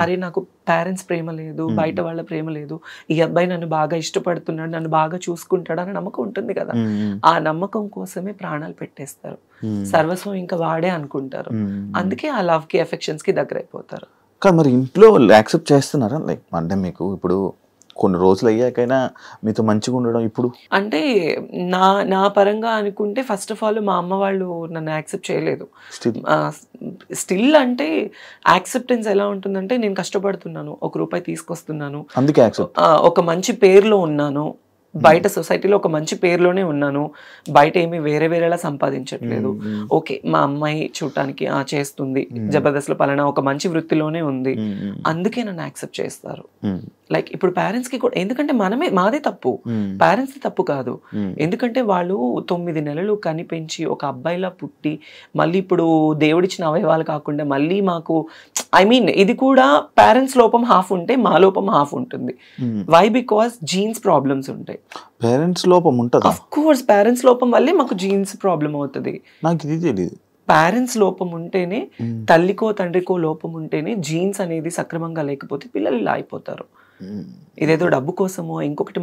అరే నాకు పేరెంట్స్ ప్రేమ లేదు, బయట వాళ్ళ ప్రేమ లేదు, ఈ అబ్బాయి నన్ను బాగా ఇష్టపడుతున్నాడు, నన్ను బాగా చూసుకుంటాడు అనే నమ్మకం ఉంటుంది కదా. ఆ నమ్మకం కోసమే ప్రాణాలు పెట్టేస్తారు, సర్వస్వం ఇంకా వాడే అనుకుంటారు. అందుకే ఆ లవ్ కి, ఎఫెక్షన్స్ కి దగ్గర అయిపోతారు. కానీ మరి ఇంట్లో యాక్సెప్ట్ చేస్తున్నారా? లైక్ అంటే మీకు ఇప్పుడు కొన్ని రోజులు అయ్యాకైనా మీతో మంచిగా ఉండడం ఇప్పుడు అంటే నా పరంగా అనుకుంటే ఫస్ట్ ఆఫ్ ఆల్ మా అమ్మ వాళ్ళు నన్ను యాక్సెప్ట్ చేయలేదు. స్టిల్ అంటే యాక్సెప్టెన్స్ ఎలా ఉంటుందంటే నేను కష్టపడుతున్నాను, ₹1 తీసుకొస్తున్నాను, అందుకే యాక్సెప్ట్, ఒక మంచి పేరులో ఉన్నాను, బయట సొసైటీలో ఒక మంచి పేరులోనే ఉన్నాను, బయట ఏమి వేరేలా సంపాదించట్లేదు. ఓకే మా అమ్మాయి చూడటానికి చేస్తుంది, జబర్దస్త్లో పలానా ఒక మంచి వృత్తిలోనే ఉంది, అందుకే నన్ను యాక్సెప్ట్ చేస్తారు. లైక్ ఇప్పుడు పేరెంట్స్ కి కూడా, ఎందుకంటే మాదే తప్పు, పేరెంట్స్ తప్పు కాదు. ఎందుకంటే వాళ్ళు 9 నెలలు కనిపెంచి ఒక అబ్బాయిలా పుట్టి మళ్ళీ ఇప్పుడు దేవుడిచ్చిన అవయవాలు కాకుండా మళ్ళీ మాకు ఇది కూడా పేరెంట్స్ లోపం హాఫ్ ఉంటే మా లోపం హాఫ్ ఉంటుంది. వై? బికాస్ జీన్స్ ప్రాబ్లమ్స్ ఉంటాయి. పేరెంట్స్ లోపం ఉంటుంది. ఆఫ్ కోర్స్ పేరెంట్స్ లోపం వల్లే మాకు జీన్స్ ప్రాబ్లం అవుతుంది. నాకు ఇది తెలియదు. పేరెంట్స్ లోపం ఉంటేనే, తల్లికో తండ్రికో లోపం ఉంటేనే జీన్స్ అనేది సక్రమంగా లేకపోతే పిల్లలు ఇలా అయిపోతారు. ఇదేదో డబ్బు కోసమో ఇంకొకటి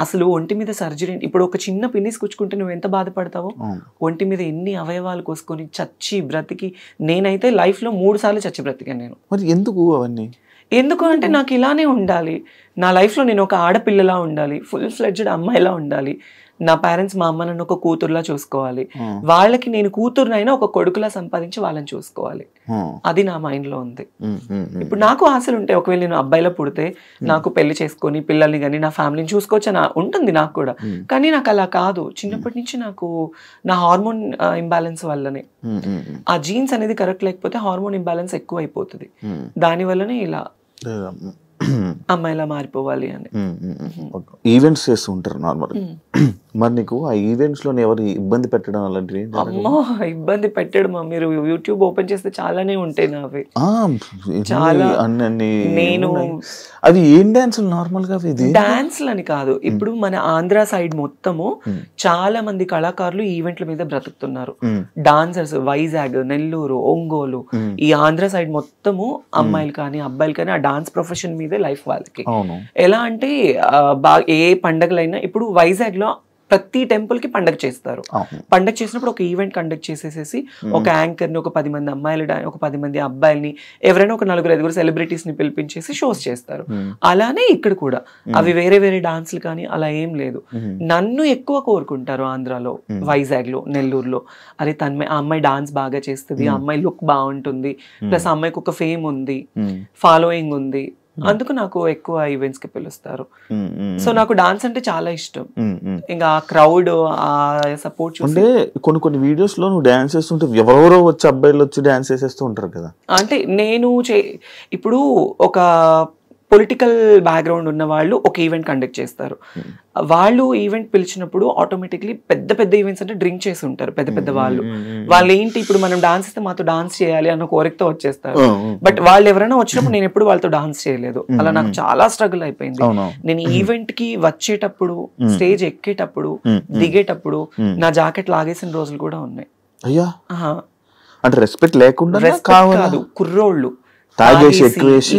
అసలు ఒంటి మీద సర్జరీ, ఇప్పుడు ఒక చిన్న పిన్నిస్ కూర్చుకుంటే నువ్వు ఎంత బాధపడతావో, ఒంటి మీద ఎన్ని అవయవాలు కోసుకొని చచ్చి బ్రతికి, నేనైతే లైఫ్ లో 3 సార్లు చచ్చి బ్రతికాను నేను. మరి ఎందుకు అవన్నీ? ఎందుకు అంటే నాకు ఇలానే ఉండాలి, నా లైఫ్లో నేను ఒక ఆడపిల్లలా ఉండాలి, ఫుల్ ఫ్లెడ్జ్డ్ అమ్మాయిలా ఉండాలి. నా పేరెంట్స్ మా అమ్మ నన్ను ఒక కూతురులా చూసుకోవాలి, వాళ్ళకి నేను కూతురునైనా ఒక కొడుకులా సంపాదించి వాళ్ళని చూసుకోవాలి. అది నా మైండ్ లో ఉంది. ఇప్పుడు నాకు ఆశలు ఉంటాయి, ఒకవేళ నేను అబ్బాయిలో పుడితే నాకు పెళ్లి చేసుకొని పిల్లల్ని కానీ నా ఫ్యామిలీని చూసుకోవచ్చు అని ఉంటుంది నాకు కూడా. కానీ నాకు అలా కాదు. చిన్నప్పటి నుంచి నాకు నా హార్మోన్ ఇంబ్యాలెన్స్ వల్లనే, ఆ జీన్స్ అనేది కరెక్ట్ లేకపోతే హార్మోన్ ఇంబ్యాలెన్స్ ఎక్కువ అయిపోతుంది. దాని వల్లనే ఇలా అమ్మాయిలా మారిపోవాలి అని. ఈవెంట్స్ చేస్తూ ఉంటారు నార్మల్. మరి నీకు ఆ ఈవెంట్స్ లో ఎవరు ఇబ్బంది పెట్టడం అలాంటివి? అమ్మో ఇబ్బంది పెట్టడం, మీరు యూట్యూబ్ ఓపెన్ చేస్తే చాలానే ఉంటాయి నావి. చాలా నేను అవి ఏం డాన్స్ నార్మల్ గా? డాన్స్లు అని కాదు, ఇప్పుడు మన ఆంధ్ర సైడ్ మొత్తము చాలా మంది కళాకారులు ఈవెంట్ల మీద బ్రతుకుతున్నారు. డాన్సర్స్ వైజాగ్, నెల్లూరు, ఒంగోలు, ఈ ఆంధ్ర సైడ్ మొత్తము అమ్మాయిలు కానీ అబ్బాయిలు కానీ ఆ డాన్స్ ప్రొఫెషన్ మీదే లైఫ్ వాళ్ళకి. ఎలా అంటే ఏ పండగలైనా, ఇప్పుడు వైజాగ్ లో ప్రతి టెంపుల్ కి పండగ చేస్తారు. పండగ చేసినప్పుడు ఒక ఈవెంట్ కండక్ట్ చేసేసి ఒక యాంకర్ ని, ఒక 10 మంది అమ్మాయిలు, ఒక 10 మంది అబ్బాయిల్ని, ఎవరైనా ఒక 4-5 సెలబ్రిటీస్ ని పిలిపించేసి షోస్ చేస్తారు. అలానే ఇక్కడ కూడా అవి వేరే డాన్స్లు కానీ అలా ఏం లేదు. నన్ను ఎక్కువ కోరుకుంటారు ఆంధ్రాలో, వైజాగ్ లో, నెల్లూరులో. అరే ఆ అమ్మాయి డాన్స్ బాగా చేస్తుంది, ఆ అమ్మాయి లుక్ బాగుంటుంది, ప్లస్ ఆ అమ్మాయికి ఒక ఫేమ్ ఉంది, ఫాలోయింగ్ ఉంది, అందుకు నాకు ఎక్కువ ఈవెంట్స్ కి పిలుస్తారు. సో నాకు డాన్స్ అంటే చాలా ఇష్టం. ఇంకా క్రౌడ్ ఆ సపోర్ట్ చూస్తే కొన్ని వీడియోస్ లో నువ్వు డాన్స్ చేస్తుంటే ఎవరెవరో వచ్చి అబ్బాయిలు వచ్చి డాన్స్ చేసేస్తూ ఉంటారు కదా. అంటే నేను ఇప్పుడు ఒక పొలిటికల్ బ్యాక్గ్రౌండ్ ఉన్న వాళ్ళు ఒక ఈవెంట్ కండక్ట్ చేస్తారు. వాళ్ళు ఈవెంట్ పిలిచినప్పుడు ఆటోమేటిక్లీ పెద్ద ఈవెంట్స్ అంటే డ్రింక్ చేసి ఉంటారు పెద్ద వాళ్ళు ఏంటి, ఇప్పుడు మనం డాన్స్ ఇస్తే మాతో డాన్స్ చేయాలి అన్న కోరికతో వచ్చేస్తారు. బట్ వాళ్ళు ఎవరైనా వచ్చినప్పుడు నేను ఎప్పుడు వాళ్ళతో డాన్స్ చేయలేదు. అలా నాకు చాలా స్ట్రగుల్ అయిపోయింది. నేను ఈవెంట్ కి వచ్చేటప్పుడు, స్టేజ్ ఎక్కేటప్పుడు, దిగేటప్పుడు నా జాకెట్ లాగేసిన రోజులు కూడా ఉన్నాయి. అయ్యా, అంటే రెస్పెక్ట్ లేకుండా కాదు, కుర్రోళ్ళు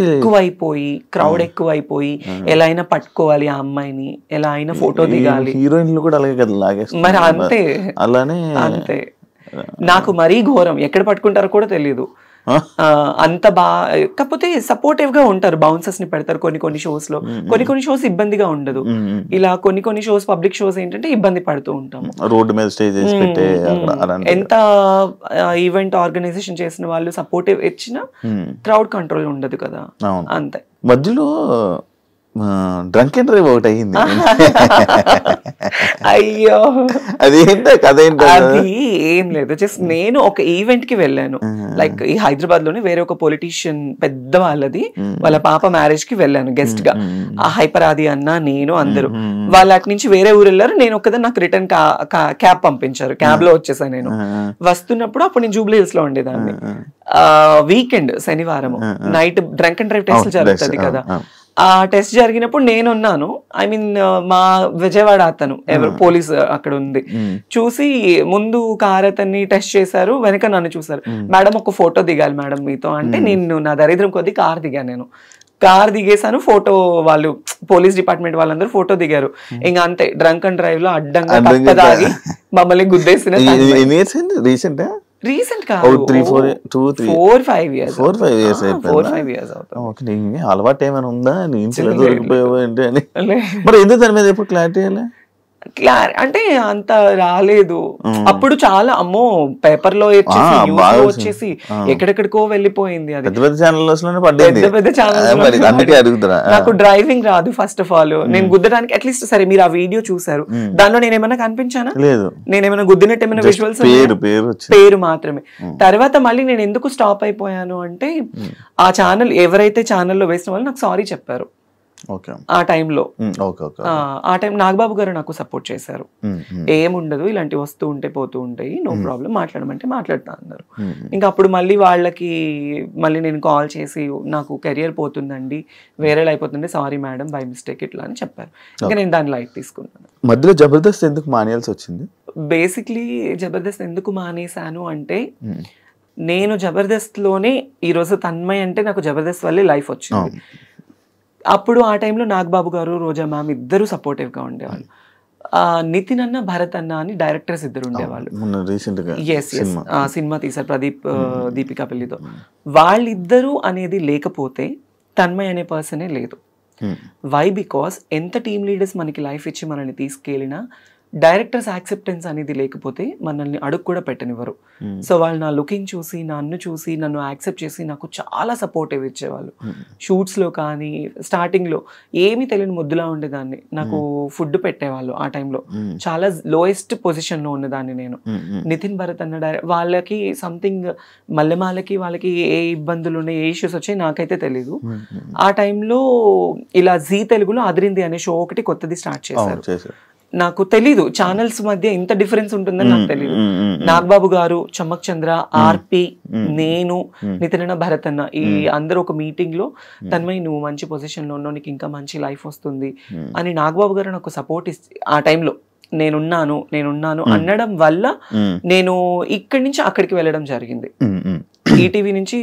ఎక్కువైపోయి, క్రౌడ్ ఎక్కువైపోయి, ఎలా అయినా పట్టుకోవాలి ఆ అమ్మాయిని, ఎలా అయినా ఫోటో దిగాలి. హీరోయిన్లు కూడా అలాగే కదా లాగేస్తారు. మరి అంతే, అంతే. నాకు మరీ ఘోరం, ఎక్కడ పట్టుకుంటారో కూడా తెలీదు. అంత కాకపోతే సపోర్టివ్ గా ఉంటారు, బౌన్సర్స్ ని పెడతారు కొన్ని షోస్ లో. కొన్ని షోస్ ఇబ్బందిగా ఉండదు. ఇలా కొన్ని షోస్, పబ్లిక్ షోస్ ఏంటంటే ఇబ్బంది పడుతూ ఉంటాము. రోడ్డు మీద స్టేజ్ ఎంత ఈవెంట్ ఆర్గనైజేషన్ చేసిన వాళ్ళు సపోర్టివ్ ఇచ్చినా క్రౌడ్ కంట్రోల్ ఉండదు కదా. అంతే. మధ్యలో డ్రంక్ అండ్ డ్రైవ్ ఒకటి అయ్యింది. అయ్యో, అదేంటో కదేంటో. అది ఏం లేదు, జస్ట్ నేను ఒక ఈవెంట్ కి వెళ్ళాను. లైక్ ఈ హైదరాబాద్ లోనే వేరే ఒక పొలిటీషియన్ పెద్ద వాళ్ళ పాప మ్యారేజ్ కి వెళ్ళాను గెస్ట్ గా. ఆ హైపరాది అన్న, నేను, అందరూ. వాళ్ళు అటు నుంచి వేరే ఊరు వెళ్ళారు. నేను ఒక్కదాన్ని, నాకు రిటర్న్ క్యాబ్ పంపించారు. క్యాబ్ లో వచ్చేసాను. నేను వస్తున్నప్పుడు అప్పుడు నేను జూబ్లీ హిల్స్ లో ఉండేదాన్ని. వీకెండ్ శనివారం night drunk and drive test జరుగుతుంది కదా. ఆ టెస్ట్ జరిగినప్పుడు నేనున్నాను. మా విజయవాడ అతను ఎవరు పోలీస్ అక్కడ ఉంది, చూసి ముందు కార్ అతన్ని టెస్ట్ చేశారు, వెనక నన్ను చూసారు. మేడం ఒక ఫోటో దిగాలి మేడం మీతో అంటే, నేను నా దరిద్రం కొద్ది కార్ దిగాను. నేను కార్ దిగేసాను, ఫోటో వాళ్ళు పోలీస్ డిపార్ట్మెంట్ వాళ్ళందరూ ఫోటో దిగారు. ఇంకా అంతే, డ్రంక్ అండ్ డ్రైవ్ లో అడ్డంగా తప్పదాగి మమ్మల్ని గుద్దేసిన. రీసెంట్ ఓ కాదు 4-5 years 4-5 years 4-5 years అవుతుంది. ఓకే, నీకు అలవాటు ఏమైనా ఉందా నేను చిన్న లేదు. దొరికిపోయావు ఏంటి అని? లే- మరి ఎందుకు దాని మీద ఎప్పుడు క్లారిటీ అంటే అంత రాలేదు అప్పుడు. చాలా అమ్మో పేపర్ లో వచ్చేసి ఆ, news బాగా లో వచ్చింది. వచ్చేసి ఎక్కడెక్కడికో వెళ్ళిపోయింది అది. పెద్ద పెద్ద ఛానల్స్ లోనే పడ్డది. పెద్ద పెద్ద ఛానల్స్ మరి అందుకే అడుగుతున్నా. నాకు డ్రైవింగ్ రాదు ఫస్ట్ ఆఫ్ ఆల్. నేను గుద్దడానికి అట్లీస్ట్ సరే మీరు ఆ వీడియో చూసారు, దానిలో నేను ఏమైనా కనిపించానా? లేదు, నేనేమైనా గుద్దినట్టు ఏమైనా విజువల్స్? పేరు వచ్చింది. పేరు మాత్రమే. తర్వాత మళ్ళీ నేను ఎందుకు స్టాప్ అయిపోయాను అంటే ఆ ఛానల్ ఎవరైతే ఛానల్లో వేసిన వాళ్ళు నాకు సారీ చెప్పారు ఓకే ఆ టైంలో. ఓకే ఓకే ఆ టైం నాగబాబు గారు నాకు సపోర్ట్ చేశారు. ఏముండదు, ఇలాంటివి వస్తూ ఉంటే పోతూ ఉంటాయి, నో ప్రాబ్లం, మాట్లాడమంటే మాట్లాడతా అన్నారు. ఇంకా అప్పుడు మళ్ళీ వాళ్ళకి మళ్ళీ నేను కాల్ చేసి నాకు కెరియర్ పోతుందండి, వేరే అయిపోతుంది, సారీ మేడం బై మిస్టేక్ ఇట్లా అని చెప్పారు. ఇంకా నేను దాన్ని లైట్ తీసుకున్నాను. మధ్యలో జబర్దస్త్ ఎందుకు మానేయాల్సి వచ్చింది? బేసిక్లీ జబర్దస్త్ ఎందుకు మానేశాను అంటే నేను జబర్దస్త్ లోనే ఈరోజు తన్మయ్ అంటే నాకు జబర్దస్త్ వల్లే లైఫ్ వచ్చింది. అప్పుడు ఆ టైంలో నాగబాబు గారు, రోజా మ్యామ్ ఇద్దరు సపోర్టివ్గా ఉండేవాళ్ళు. నితిన్ అన్న, భరత్ అన్న అని డైరెక్టర్స్ ఇద్దరు ఉండేవాళ్ళు. సినిమా తీశారు ప్రదీప్ దీపికా పెళ్లితో. వాళ్ళిద్దరూ అనేది లేకపోతే తన్మయ్ అనే పర్సనే లేదు. వై? బికాస్ ఎంత టీమ్ లీడర్స్ మనకి లైఫ్ ఇచ్చి మనల్ని తీసుకెళ్ళినా డైరెక్టర్స్ యాక్సెప్టెన్స్ అనేది లేకపోతే మనల్ని అడుగు కూడా పెట్టనివ్వరు. సో వాళ్ళు నా లుకింగ్ చూసి, నన్ను చూసి, నన్ను యాక్సెప్ట్ చేసి నాకు చాలా సపోర్టివ్ ఇచ్చేవాళ్ళు. షూట్స్లో కానీ స్టార్టింగ్లో ఏమీ తెలియని ముద్దులా ఉండేదాన్ని. నాకు ఫుడ్ పెట్టేవాళ్ళు ఆ టైంలో. చాలా లోయెస్ట్ పొజిషన్లో ఉన్నదాన్ని నేను. నితిన్, భరత్ అన్న వాళ్ళకి సంథింగ్ మల్లెమాలకి వాళ్ళకి ఏ ఇబ్బందులు ఉన్నాయి, ఏ ఇష్యూస్ వచ్చాయి నాకైతే తెలీదు. ఆ టైంలో ఇలా జీ తెలుగులో అదిరింది అనే షో ఒకటి కొత్తది స్టార్ట్ చేశారు. నాకు తెలీదు ఛానల్స్ మధ్య ఇంత డిఫరెన్స్ ఉంటుందని నాకు తెలీదు. నాగబాబు గారు, చమ్మక్ చంద్ర, ఆర్పి, నేను, నితిన్, భరత్ అన్న ఈ అందరూ ఒక మీటింగ్ లో తన్మయ్ నువ్వు మంచి పొజిషన్ లో ఉన్నావు, నీకు ఇంకా మంచి లైఫ్ వస్తుంది అని నాగబాబు గారు నాకు సపోర్ట్ ఆ టైంలో నేనున్నాను అనడం వల్ల నేను ఇక్కడి నుంచి అక్కడికి వెళ్ళడం జరిగింది. ఈటీవీ నుంచి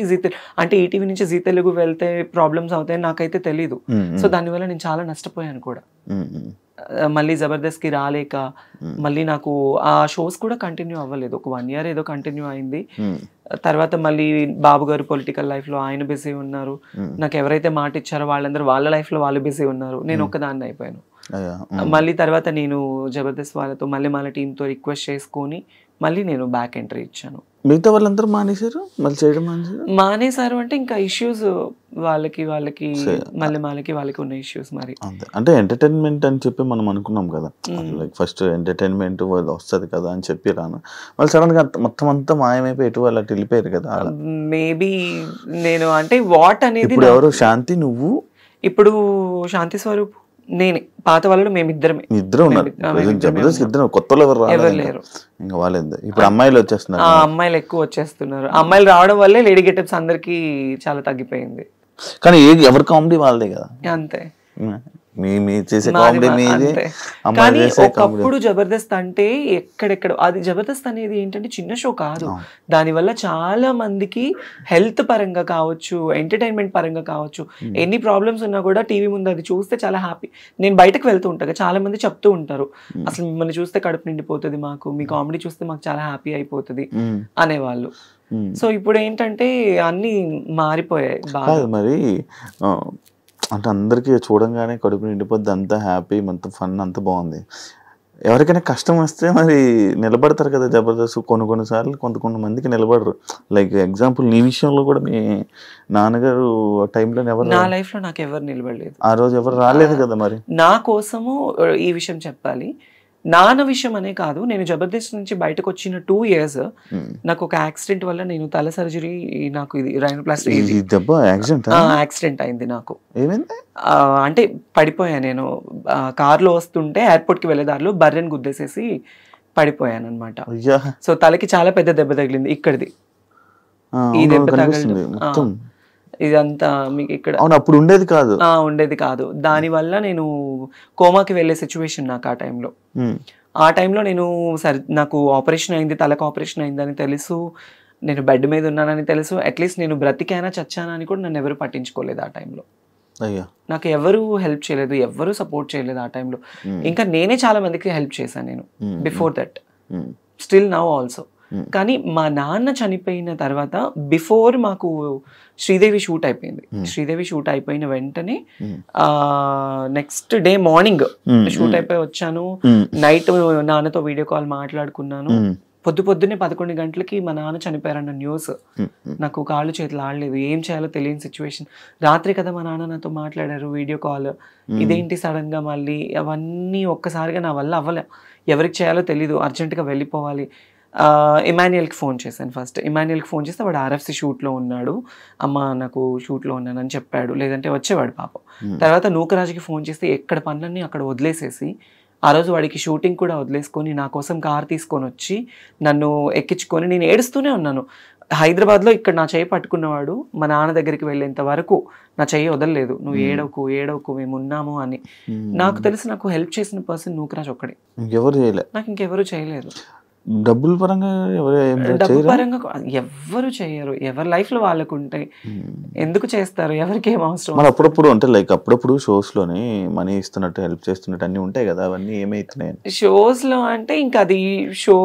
ఈటీవీ నుంచి జీ తెలుగు వెళ్తే ప్రాబ్లమ్స్ అవుతాయని నాకైతే తెలీదు. సో దానివల్ల నేను చాలా నష్టపోయాను కూడా. మళ్ళీ జబర్దస్త్ కి రాలేక మళ్ళీ నాకు ఆ షోస్ కూడా కంటిన్యూ అవ్వలేదు. ఒక 1 year ఏదో కంటిన్యూ అయింది. తర్వాత మళ్ళీ బాబు గారు పొలిటికల్ లైఫ్ లో ఆయన బిజీ ఉన్నారు. నాకు ఎవరైతే మాట ఇచ్చారో వాళ్ళందరూ వాళ్ళ లైఫ్ లో వాళ్ళు బిజీ ఉన్నారు. నేను ఒక్కదాన్ని అయిపోయాను. మళ్ళీ తర్వాత నేను జబర్దస్త్ వాళ్ళతో మళ్ళీ మన టీంతో రిక్వెస్ట్ చేసుకొని మళ్ళీ నేను బ్యాక్ ఎంట్రీ ఇచ్చాను. మిగతా వాళ్ళందరూ మానేశారు, మళ్ళీ చేయడం మానేశారు అంటే ఇంకా ఇష్యూస్ వాళ్ళకి వాళ్ళకి ఉన్న ఇష్యూస్. మరి అంటే ఎంటర్టైన్మెంట్ అని చెప్పి మనం అనుకున్నాం కదా, లైక్ ఫస్ట్ ఎంటర్టైన్మెంట్ వస్తుంది కదా అని చెప్పి రాను, మళ్ళీ సడన్ గా మొత్తం అంతా మాయమైపోయి ఎటు వాళ్ళు అటు వెళ్ళిపోయారు కదా. మేబీ నేను అంటే వాట్ అనేది ఇప్పుడు ఎవరు శాంతి, నువ్వు, ఇప్పుడు శాంతి స్వరూప్, నేనే, పాత వాళ్ళు మేమిద్దరమే. ఇద్దరు ఉన్నారు జబర్దస్త్, ఇద్దరు కొత్తలో ఎవరు లేరు. ఇంకా వాళ్ళేంది ఇప్పుడు అమ్మాయిలు వచ్చేస్తున్నారు. అమ్మాయిలు ఎక్కువ వచ్చేస్తున్నారు. అమ్మాయిలు రావడం వల్లే లేడీ గెటప్స్ అందరికి చాలా తగ్గిపోయింది. కానీ ఎవరి కామెడీ వాళ్ళదే కదా. అంతే, కానీ ఒకప్పుడు జబర్దస్త్ అంటే ఎక్కడెక్కడ అది జబర్దస్త్ అనేది ఏంటంటే చిన్న షో కాదు. దానివల్ల చాలా మందికి హెల్త్ పరంగా కావచ్చు, ఎంటర్టైన్మెంట్ పరంగా కావచ్చు, ఎన్ని ప్రాబ్లమ్స్ ఉన్నా కూడా టీవీ ముందు అది చూస్తే చాలా హ్యాపీ. నేను బయటకు వెళ్తూ ఉంటాను, చాలా మంది చెప్తూ ఉంటారు అసలు మిమ్మల్ని చూస్తే కడుపు నిండిపోతుంది, మాకు మీ కామెడీ చూస్తే మాకు చాలా హ్యాపీ అయిపోతుంది అనేవాళ్ళు. సో ఇప్పుడు ఏంటంటే అన్ని మారిపోయాయి బాగా. మరి అంటే అందరికీ చూడంగానే కడుపు నిండిపోద్ది, అంతా హ్యాపీ, మొత్తం ఫన్ అంతా బాగుంది. ఎవరికైనా కష్టం వస్తే మరి నిలబడతారు కదా జబర్దస్త్. కొన్నిసార్లు కొంతమందికి నిలబడరు. లైక్ ఎగ్జాంపుల్ నీ విషయంలో కూడా మీ నాన్నగారు టైంలో ఎవరు, నా లైఫ్ లో నాకు ఎవరు నిలబడలేదు. ఆ రోజు ఎవరు రాలేదు కదా. మరి నా కోసము ఈ విషయం చెప్పాలి, నాన్న విషయం అనే కాదు, నేను జబర్దస్త్ నుంచి బయటకు వచ్చిన 2 years నాకు ఒక యాక్సిడెంట్ వల్ల నేను తల సర్జరీ, నాకు ఇది రైనోప్లాస్టీ యాక్సిడెంట్ అయింది. నాకు అంటే పడిపోయాను నేను. కార్లో వస్తుంటే ఎయిర్పోర్ట్ కి వెళ్ళే దారిలో బర్రెని గుద్దేసేసి పడిపోయాను అనమాట. సో తలకి చాలా పెద్ద దెబ్బ తగిలింది, ఇక్కడిది ఈ దెబ్బ తగిలింది. ఇదంతా మీకు ఇక్కడ అప్పుడు ఉండేది కాదు. దానివల్ల నేను కోమాకి వెళ్ళే సిచ్యువేషన్ నాకు ఆ టైంలో నేను నాకు ఆపరేషన్ అయింది, తలకు ఆపరేషన్ అయిందని తెలుసు, నేను బెడ్ మీద ఉన్నానని తెలుసు. అట్లీస్ట్ నేను బ్రతికానా చచ్చానా అని కూడా నన్ను ఎవరు పట్టించుకోలేదు ఆ టైంలో. నాకు ఎవరు హెల్ప్ చేయలేదు, ఎవరు సపోర్ట్ చేయలేదు ఆ టైంలో. ఇంకా నేనే చాలా మందికి హెల్ప్ చేశాను నేను before that, still now also. కానీ మా నాన్న చనిపోయిన తర్వాత బిఫోర్ మాకు శ్రీదేవి షూట్ అయిపోయింది. శ్రీదేవి షూట్ అయిపోయిన వెంటనే నెక్స్ట్ డే మార్నింగ్ షూట్ అయిపోయి వచ్చాను. నైట్ నాన్నతో వీడియో కాల్ మాట్లాడుకున్నాను. పొద్దున్నే 11 గంటలకి మా నాన్న చనిపోయారన్న న్యూస్. నాకు కాళ్ళు చేతులు ఆడలేదు, ఏం చేయాలో తెలియని సిచ్యువేషన్. రాత్రి కదా మా నాన్న నాతో మాట్లాడారు వీడియో కాల్. ఇదేంటి సడన్ గా మళ్ళీ, అవన్నీ ఒక్కసారిగా నా వల్ల అవ్వలే. ఎవరికి చేయాలో తెలీదు, అర్జెంటుగా వెళ్ళిపోవాలి. ఇమాన్యుయల్కి ఫోన్ చేశాను. ఫస్ట్ ఇమాన్యుయల్కి ఫోన్ చేస్తే వాడు RFC షూట్లో ఉన్నాడు, అమ్మ నాకు షూట్లో ఉన్నానని చెప్పాడు, లేదంటే వచ్చేవాడు పాపం. తర్వాత నూకరాజుకి ఫోన్ చేస్తే ఎక్కడ పనులన్నీ అక్కడ వదిలేసేసి, ఆ రోజు వాడికి షూటింగ్ కూడా వదిలేసుకొని నా కోసం కార్ తీసుకొని వచ్చి నన్ను ఎక్కించుకొని, నేను ఏడుస్తూనే ఉన్నాను. హైదరాబాద్లో ఇక్కడ నా చెయ్యి పట్టుకున్నవాడు మా నాన్న దగ్గరికి వెళ్ళేంత వరకు నా చెయ్యి వదలలేదు. నువ్వు ఏడవకు మేము ఉన్నాము అని. నాకు తెలిసి నాకు హెల్ప్ చేసిన పర్సన్ నూకరాజ్ ఒక్కడే, నాకు ఇంకెవరు చేయలేదు. డబ్బుల పరంగా డబ్బు పరంగా ఎవ్వరు చేయరు. ఎవరి లైఫ్ లో వాళ్ళకు ఉంటాయి, ఎందుకు చేస్తారు? ఎవరికి ఏం అవసరం? మరి అప్పుడప్పుడు అంటే లైక్ అప్పుడప్పుడు షోస్ లోని మనీ ఇస్తున్నట్టు హెల్ప్ చేస్తున్నట్టు అన్ని ఉంటాయి కదా, అవన్నీ ఏమైతున్నాయి షోస్ లో? అంటే ఇంకా అది షో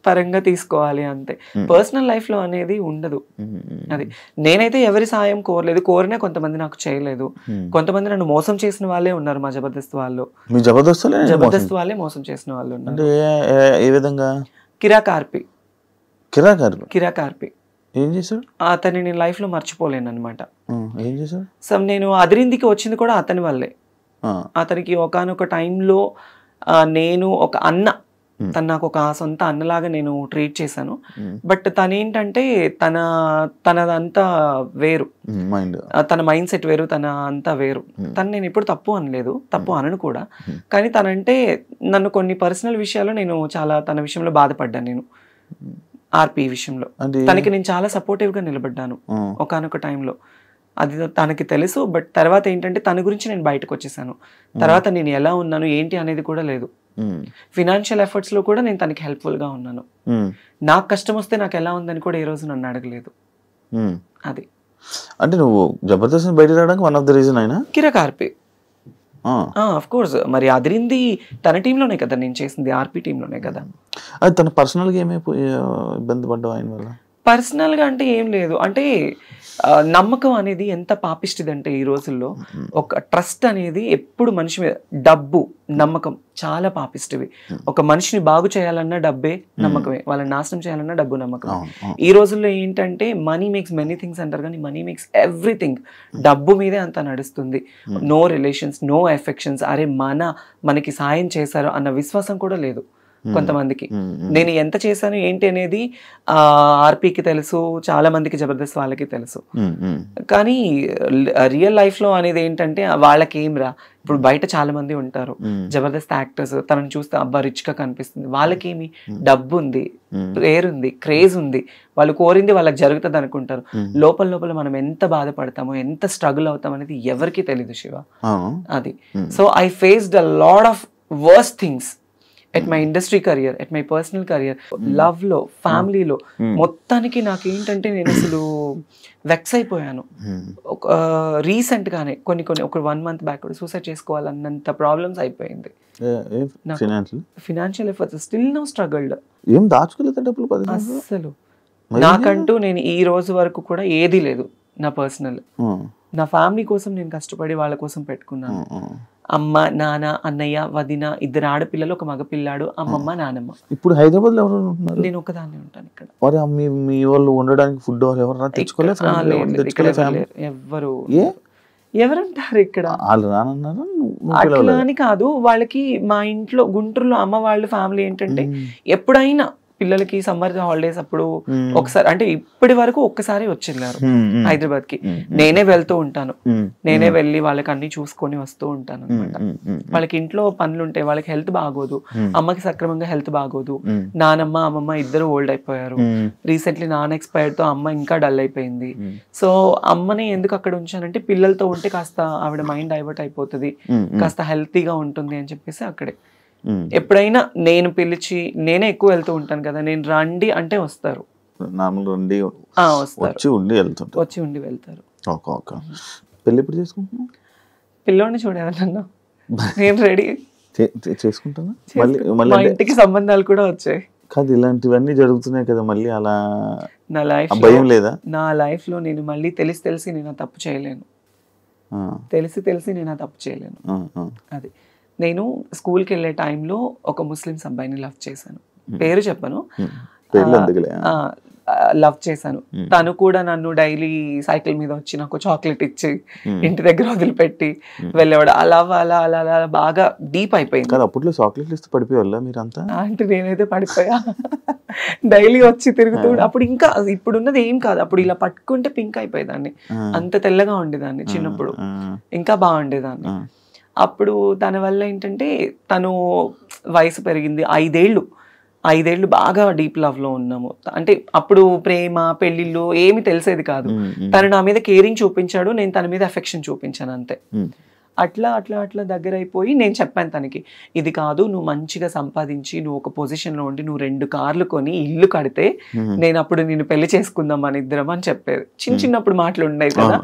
పరంగా తీసుకోవాలి అంతే. పర్సనల్ లైఫ్ లో అనేది ఉండదు. అది నేనైతే ఎవరి సాయం కోరలేదు. కోరినా కొంతమంది నాకు చేయలేదు. కొంతమంది నన్ను మోసం చేసిన వాళ్ళే ఉన్నారు. మా జబర్దస్త్ వాళ్ళు, జబర్దస్త్ వాళ్ళే మోసం చేసిన వాళ్ళు ఉన్నారు. ఏ విధంగా? కిరాక్ ఆర్పి ఏం చేశాడు? అతన్ని నేను లైఫ్ లో మర్చిపోలేను అనమాట. ఏం చేశాడు? సో నేను అదిరిందికి వచ్చింది కూడా అతని వల్లే. అతనికి ఒకానొక టైంలో నేను ఒక అన్న, తను నాకు ఒక సొంత అన్నలాగా నేను ట్రీట్ చేశాను. బట్ తనేంటంటే తనదంతా వేరు, తన మైండ్ సెట్ వేరు, తన అంతా వేరు. తను నేను ఎప్పుడు తప్పు అనలేదు, తప్పు అనను కూడా. కానీ తనంటే నన్ను కొన్ని పర్సనల్ విషయాల్లో నేను చాలా తన విషయంలో బాధపడ్డాను. నేను ఆర్పి విషయంలో తనకి నేను చాలా సపోర్టివ్ గా నిలబడ్డాను ఒకానొక టైంలో. అది తనకి తెలుసు. బట్ తర్వాత ఏంటంటే తన గురించి నేను బయటకు వచ్చేసాను. తర్వాత నేను ఎలా ఉన్నాను ఏంటి అనేది కూడా లేదు. ఫినాన్షియల్ ఎఫర్ట్స్ లో కూడా నేను తనకి హెల్ప్ఫుల్ గా ఉన్నాను. నాకు కష్టం వస్తే నాకు ఎలా ఉందని కూడా ఈ రోజు నన్ను అడగలేదు. అది అంటే నువ్వు జబర్దస్త్ బయట రావడానికి వన్ ఆఫ్ ద రీజన్ అయినా కిరాక్ ఆర్పి. ఆఫ్ కోర్స్, మరి అదిరింది తన టీంలోనే కదా నేను చేసింది, ఆర్పి టీంలోనే కదా. అది తన పర్సనల్ గా ఏమైపోయి ఇబ్బంది పడ్డావు ఆయన వల్ల? పర్సనల్ గా అంటే ఏం లేదు. అంటే నమ్మకం అనేది ఎంత పాపిష్టిది అంటే ఈ రోజుల్లో ఒక ట్రస్ట్ అనేది ఎప్పుడు మనిషి మీద, డబ్బు నమ్మకం చాలా పాపిష్టివి. ఒక మనిషిని బాగు చేయాలన్నా డబ్బే నమ్మకమే, వాళ్ళని నాశనం చేయాలన్నా డబ్బు నమ్మకం. ఈ రోజుల్లో ఏంటంటే మనీ మేక్స్ మెనీ థింగ్స్ అంటారు, కానీ మనీ మేక్స్ ఎవ్రీథింగ్. డబ్బు మీదే అంతా నడుస్తుంది. No relations, no affections. అరే మనకి సాయం చేశారు అన్న విశ్వాసం కూడా లేదు కొంతమందికి. నేను ఎంత చేశాను ఏంటి అనేది ఆర్పీకి తెలుసు, చాలా మందికి జబర్దస్త్ వాళ్ళకి తెలుసు. కానీ రియల్ లైఫ్ లో అనేది ఏంటంటే వాళ్ళకి ఏం రా, ఇప్పుడు బయట చాలా మంది ఉంటారు జబర్దస్త్ యాక్టర్స్, తనని చూస్తే అబ్బా రిచ్ గా కనిపిస్తుంది. వాళ్ళకేమి డబ్బు ఉంది, పేరుంది, క్రేజ్ ఉంది, వాళ్ళు కోరింది వాళ్ళకి జరుగుతుంది అనుకుంటారు. లోపల మనం ఎంత బాధపడతామో, ఎంత స్ట్రగుల్ అవుతాం అనేది ఎవరికి తెలీదు శివ. అది so I faced a lot of worst things at my industry career, at my personal career, love లో, ఫ్యామిలీలో. మొత్తానికి నాకు ఏంటంటే నేను అసలు వెక్స్ అయిపోయాను. రీసెంట్ గానే కొన్ని ఒక 1 month బ్యాక్ సూసైడ్ చేసుకోవాలన్నంత ప్రాబ్లమ్స్ అయిపోయింది. Financial efforts still no struggled. ఏం దాచుకోలేదు డబ్బులు అసలు. నాకంటూ నేను ఈ రోజు వరకు కూడా ఏది లేదు నా పర్సనల్. నా ఫ్యామిలీ కోసం నేను కష్టపడి వాళ్ళ కోసం పెట్టుకున్నాను. అమ్మ, నాన్న, అన్నయ్య, వదిన, 2 ఆడపిల్లలు, 1 మగపిల్లాడు, అమ్మమ్మ, నానమ్మ. ఇప్పుడు హైదరాబాద్ లో ఎవరు ఉంటున్నారు? నేను ఒకదాన్ని ఉంటాను ఇక్కడ. మీ వాళ్ళు ఉండడానికి ఫుడ్ ఎవరైనా తెచ్చుకోలేదు? ఎవరుంటారు ఇక్కడ? అట్లా అని కాదు, వాళ్ళకి మా ఇంట్లో గుంటూరులో అమ్మ వాళ్ళ ఫ్యామిలీ ఏంటంటే ఎప్పుడైనా పిల్లలకి సమ్మర్ హాలిడేస్ అప్పుడు ఒకసారి, అంటే ఇప్పటి వరకు ఒక్కసారి వచ్చేళ్ళారు హైదరాబాద్ కి. నేనే వెళ్తూ ఉంటాను, నేనే వెళ్ళి వాళ్ళకి అన్ని చూసుకొని వస్తూ ఉంటాను అనమాట. వాళ్ళకి ఇంట్లో పనులు ఉంటాయి, వాళ్ళకి హెల్త్ బాగోదు, అమ్మకి సక్రమంగా హెల్త్ బాగోదు. నానమ్మ, అమ్మమ్మ ఇద్దరు ఓల్డ్ అయిపోయారు. రీసెంట్లీ నాన్న ఎక్స్పైర్డ్ తో అమ్మ ఇంకా డల్ అయిపోయింది. సో అమ్మని ఎందుకు అక్కడ ఉంచానంటే పిల్లలతో ఉంటే కాస్త ఆవిడ మైండ్ డైవర్ట్ అయిపోతుంది, కాస్త హెల్తీగా ఉంటుంది అని చెప్పేసి అక్కడే. ఎప్పుడైనా నేను పిలిచి, నేనే ఎక్కువ వెళ్తూ ఉంటాను కదా, నేను రండి అంటే వస్తారు, వచ్చి ఉండి వెళ్తారు. పెళ్లి ఎప్పుడు చేసుకుంటున్నా? పిల్లోని చూడేవాళ్ళన్నా, నేను రెడీ చేసుకుంటాను. మా ఇంటికి సంబంధాలు కూడా వచ్చాయి. కాదు ఇలాంటివన్నీ జరుగుతున్నాయి కదా మళ్ళీ అలా నా లైఫ్ భయం లేదా? నా లైఫ్లో నేను మళ్ళీ తెలిసి నేను ఆ తప్పు చేయలేను. తెలిసి నేను ఆ తప్పు చేయలేను. అది నేను స్కూల్కి వెళ్ళే టైంలో ఒక ముస్లిమ్స్ అబ్బాయిని లవ్ చేశాను. పేరు చెప్పను, లవ్ చేశాను. తను కూడా నన్ను డైలీ సైకిల్ మీద వచ్చి నాకు చాక్లెట్ ఇచ్చి ఇంటి దగ్గర వదిలిపెట్టి వెళ్ళేవాడు. అలా అలా అలా అలా బాగా డీప్ అయిపోయింది. అప్పట్లో చాక్లెట్లు ఇస్తే పడిపోయేవాళ్ళ మీరంతా? అంటే నేనైతే పడిపోయా. డైలీ వచ్చి తిరుగుతూ. అప్పుడు ఇంకా ఇప్పుడున్నది ఏం కాదు, అప్పుడు ఇలా పట్టుకుంటే పింక్ అయిపోయేదాన్ని, అంత తెల్లగా ఉండేదాన్ని చిన్నప్పుడు, ఇంకా బాగుండేదాన్ని. అప్పుడు తన వల్ల ఏంటంటే తను వయసు పెరిగింది, 5 ఏళ్ళు బాగా డీప్ లవ్ లో ఉన్నాము. అంటే అప్పుడు ప్రేమ పెళ్లిళ్ళు ఏమి తెలిసేది కాదు. తను నా మీద కేరింగ్ చూపించాడు, నేను తన మీద అఫెక్షన్ చూపించాను అంతే. అట్లా అట్లా అట్లా దగ్గర అయిపోయి నేను చెప్పాను తనకి, ఇది కాదు, నువ్వు మంచిగా సంపాదించి నువ్వు ఒక పొజిషన్ లో ఉండి నువ్వు 2 కార్లు కొని ఇల్లు కడితే నేను అప్పుడు నేను పెళ్లి చేసుకుందాం మన ఇద్దరం అని చెప్పేది. చిన్నప్పుడు మాటలు ఉండేవి కదా.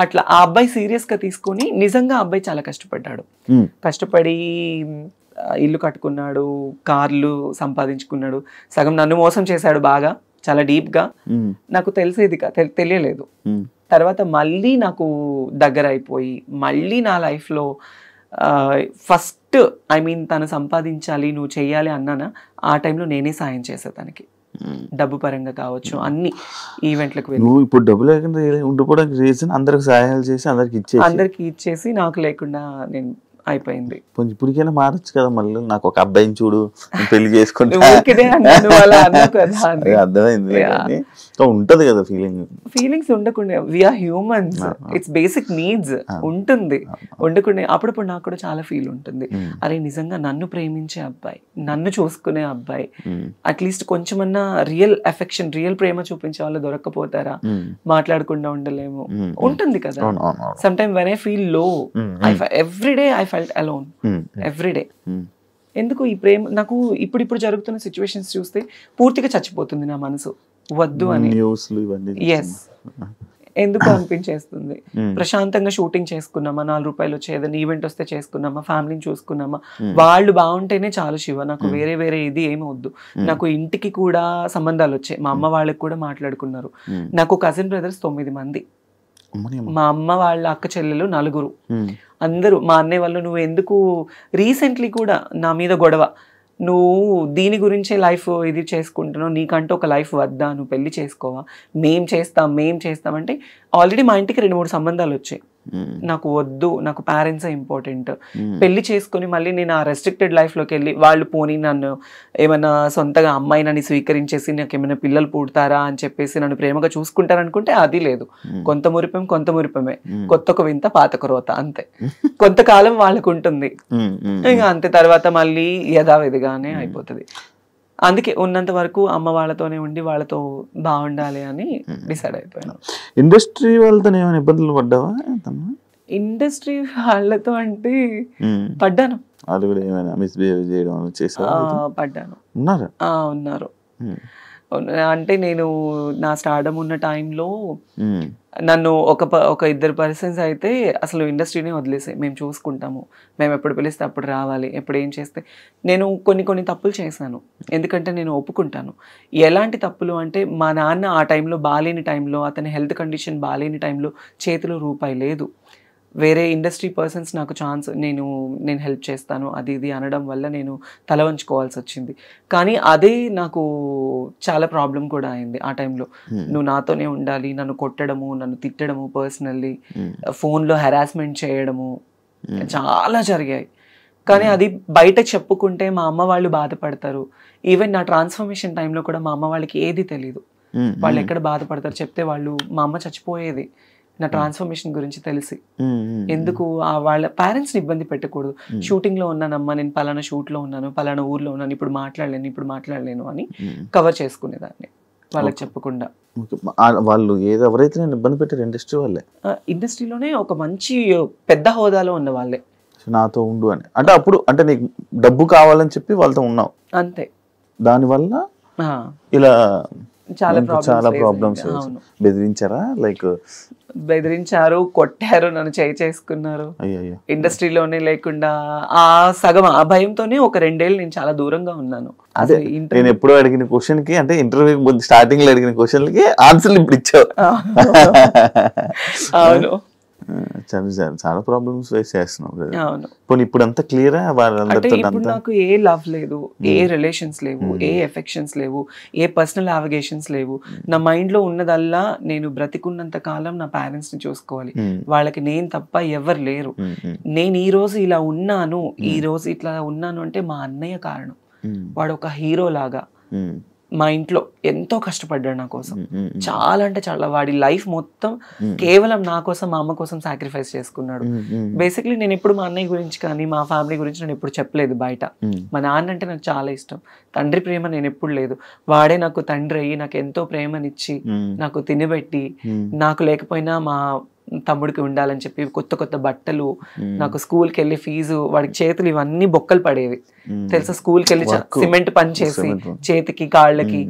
అట్లా ఆ అబ్బాయి సీరియస్ గా తీసుకొని నిజంగా ఆ అబ్బాయి చాలా కష్టపడ్డాడు. కష్టపడి ఇల్లు కట్టుకున్నాడు, కార్లు సంపాదించుకున్నాడు. సగం నన్ను మోసం చేశాడు బాగా, చాలా డీప్ గా. నాకు తెలిసేది తెలియలేదు. తర్వాత మళ్ళీ నాకు దగ్గర అయిపోయి మళ్ళీ నా లైఫ్ లో ఫస్ట్ తను సంపాదించాలి నువ్వు చెయ్యాలి అన్నానా, ఆ టైంలో నేనే సాయం చేసా తనకి, డబ్బు పరంగా కావచ్చు, అన్ని ఈవెంట్లకు వెళ్ళి. నువ్వు ఇప్పుడు డబ్బు లేకుండా ఉండిపోవడానికి రీజన్ అందరికి సహాయాలు చేసి అందరికి ఇచ్చేసి నాకు లేకుండా నేను అయిపోయింది. ఇప్పటికైనా మారచ్చు కదా, మళ్ళీ నాకు ఒక అబ్బాయిని చూడు పెళ్లి చేసుకుంటే అర్థమైంది. ఉంటది కదా ఫీలింగ్స్ ఉండకుండా, we're humans, it's basic needs ఉంటుంది. ఉండకుండా అప్పుడప్పుడు నాకు కూడా చాలా ఫీల్ ఉంటుంది, అరే నిజంగా నన్ను ప్రేమించే అబ్బాయి, నన్ను చూసుకునే అబ్బాయి, అట్లీస్ట్ కొంచెమన్నా రియల్ అఫెక్షన్, రియల్ ప్రేమ చూపించే వాళ్ళు దొరక్కపోతారా, మాట్లాడకుండా ఉండలేము, ఉంటుంది కదా. Some time when I feel low, everyday I felt alone, everyday. ఎందుకు ఈ ప్రేమ నాకు ఇప్పుడు జరుగుతున్న సిచ్యువేషన్స్ చూస్తే పూర్తిగా చచ్చిపోతుంది నా మనసు, వద్దు అని. ఎస్, ఎందుకు అనిపించేస్తుంది. ప్రశాంతంగా షూటింగ్ చేసుకున్నామా, 4 రూపాయలు వచ్చే ఏదైనా ఈవెంట్ వస్తే చేసుకున్నామా, ఫ్యామిలీని చూసుకున్నామా, వాళ్ళు బాగుంటేనే చాలు శివ, నాకు వేరే ఇది ఏమి వద్దు. నాకు ఇంటికి కూడా సంబంధాలు వచ్చాయి, మా అమ్మ వాళ్ళకి కూడా మాట్లాడుకున్నారు. నాకు కజిన్ బ్రదర్స్ 9 మంది, మా అమ్మ వాళ్ళ అక్క చెల్లెలు 4, అందరూ. మా అన్నయ్య వాళ్ళు నువ్వు ఎందుకు రీసెంట్లీ కూడా నా మీద గొడవ, నువ్వు దీని గురించే లైఫ్ ఇది చేసుకుంటున్నావు, నీకంటూ ఒక లైఫ్ వద్దా, నువ్వు పెళ్లి చేసుకోవా, మేం చేస్తాం అంటే ఆల్రెడీ మా ఇంటికి 2-3 సంబంధాలు వచ్చాయి. నాకు వద్దు, నాకు పేరెంట్సే ఇంపార్టెంట్. పెళ్లి చేసుకుని మళ్ళీ నేను ఆ రెస్ట్రిక్టెడ్ లైఫ్లోకి వెళ్ళి వాళ్ళు పోనీ నన్ను ఏమైనా సొంతగా అమ్మాయి నన్ను స్వీకరించేసి నాకు ఏమైనా పిల్లలు పుడతారా అని చెప్పేసి నన్ను ప్రేమగా చూసుకుంటారనుకుంటే అది లేదు. కొంత మురిపమే, కొత్త వింత పాత రోత, అంతే. కొంతకాలం వాళ్ళకు ఉంటుంది, ఇంకా అంతే. తర్వాత మళ్ళీ యథావిధిగానే అయిపోతుంది. అందుకే ఉన్నంత వరకు అమ్మ వాళ్ళతోనే ఉండి వాళ్ళతో బాగుండాలి అని డిసైడ్ అయిపోయాను. ఇండస్ట్రీ వాళ్ళతో ఏమైనా ఇబ్బందులు పడ్డావా? ఇండస్ట్రీ వాళ్ళతో అంటే పడ్డాను. వాళ్ళు కూడా ఏమైనా మిస్బిహేవ్ చేయడం చేశారా? పడ్డాను. ఉన్నారు. అంటే నేను నా స్టార్డమ్ ఉన్న టైంలో నన్ను ఒక 2 పర్సన్స్ అయితే అసలు ఇండస్ట్రీనే వదిలేసాయి, మేము చూసుకుంటాము, మేము ఎప్పుడు పిలిస్తే అప్పుడు రావాలి, ఎప్పుడు ఏం చేస్తే. నేను కొన్ని తప్పులు చేశాను, ఎందుకంటే నేను ఒప్పుకుంటాను. ఎలాంటి తప్పులు అంటే, మా నాన్న ఆ టైంలో బాలేని టైంలో, అతని హెల్త్ కండిషన్ బాలేని టైంలో చేతిలో రూపాయి లేదు. వేరే ఇండస్ట్రీ పర్సన్స్ నాకు ఛాన్స్, నేను హెల్ప్ చేస్తాను అది ఇది అనడం వల్ల నేను తల వంచుకోవాల్సి వచ్చింది. కానీ అదే నాకు చాలా ప్రాబ్లం కూడా అయింది ఆ టైంలో. నువ్వు నాతోనే ఉండాలి, నన్ను కొట్టడము, నన్ను తిట్టడము, పర్సనల్లీ ఫోన్లో హెరాస్మెంట్ చేయడము చాలా జరిగాయి. కానీ అది బయట చెప్పుకుంటే మా అమ్మ వాళ్ళు బాధపడతారు. ఈవెన్ నా ట్రాన్స్ఫర్మేషన్ టైంలో కూడా మా అమ్మ వాళ్ళకి ఏది తెలీదు, వాళ్ళు ఎక్కడ బాధపడతారు చెప్తే. వాళ్ళు, మా అమ్మ చచ్చిపోయేది నా ట్రాన్స్ఫర్మేషన్ గురించి తెలిసి. ఎందుకు వాళ్ళ పేరెంట్స్ని ఇబ్బంది పెట్టకూడదు. షూటింగ్లో ఉన్నానమ్మా, నేను పలానా షూట్లో ఉన్నాను, పలానా ఊర్లో ఉన్నాను, ఇప్పుడు మాట్లాడలేను అని కవర్ చేసుకునేదాన్ని వాళ్ళకి చెప్పకుండా. వాళ్ళు ఎవరైతే నేను ఇబ్బంది పెట్టారు ఇండస్ట్రీ వాళ్ళే, ఇండస్ట్రీలోనే ఒక మంచి పెద్ద హోదాలో ఉన్న వాళ్ళే నాతో ఉండు అని. అంటే అప్పుడు అంటే నీకు డబ్బు కావాలని చెప్పి వాళ్ళతో ఉన్నావు అంతే, దానివల్ల ఇలా చాలా ప్రాబ్లమ్స్ బెదిరించారా? లైక్ బెదిరించారు, కొట్టారు, నన్ను చేసుకున్నారు. అయ్యో ఇండస్ట్రీలోనే లేకుండా ఆ సగం ఆ భయంతోనే ఒక 2 ఏళ్ళు నేను చాలా దూరంగా ఉన్నాను. అదే నేను ఎప్పుడో అడిగిన క్వశ్చన్ కి, అంటే ఇంటర్వ్యూ స్టార్టింగ్ లో అడిగిన క్వశ్చన్లకి ఆన్సర్లు ఇప్పుడు ఇచ్చావు. అవును, చాలా ప్రాబ్లమ్స్ ఫేస్ చేస్తున్నాం. అవును. ఇప్పుడు అంతా క్లియరా? అంటే ఇప్పుడు నాకు ఏ లవ్ లేదు, ఏ రిలేషన్స్ లేవు, ఏ ఎఫెక్షన్స్ లేవు, ఏ పర్సనల్ అవిగేషన్స్ లేవు. నా మైండ్ లో ఉన్నదల్లా నేను బ్రతికున్నంత కాలం నా పేరెంట్స్ ని చూసుకోవాలి, వాళ్ళకి నేను తప్ప ఎవరు లేరు. నేను ఈ రోజు ఇలా ఉన్నాను, ఈ రోజు ఇట్లా ఉన్నాను అంటే మా అన్నయ్య కారణం. వాడు ఒక హీరో లాగా మా ఇంట్లో ఎంతో కష్టపడ్డాడు నా కోసం. చాలా అంటే చాలా, వాడి లైఫ్ మొత్తం కేవలం నా కోసం, మా అమ్మ కోసం సాక్రిఫైస్ చేసుకున్నాడు. బేసిక్లీ నేను ఎప్పుడు మా అన్నయ్య గురించి కానీ మా ఫ్యామిలీ గురించి నేను ఎప్పుడు చెప్పలేదు బయట. మా నాన్న అంటే నాకు చాలా ఇష్టం, తండ్రి ప్రేమ నేను ఎప్పుడు లేదు. వాడే నాకు తండ్రి అయ్యి నాకు ఎంతో ప్రేమనిచ్చి నాకు తినబెట్టి, నాకు లేకపోయినా మా తమ్ముడికి ఉండాలని చెప్పి కొత్త కొత్త బట్టలు, నాకు స్కూల్కి వెళ్ళి ఫీజు, వాడికి చేతులు ఇవన్నీ బొక్కలు పడేవి తెలుసా. స్కూల్కి వెళ్ళి సిమెంట్ పని చేసి చేతికి కాళ్ళకి,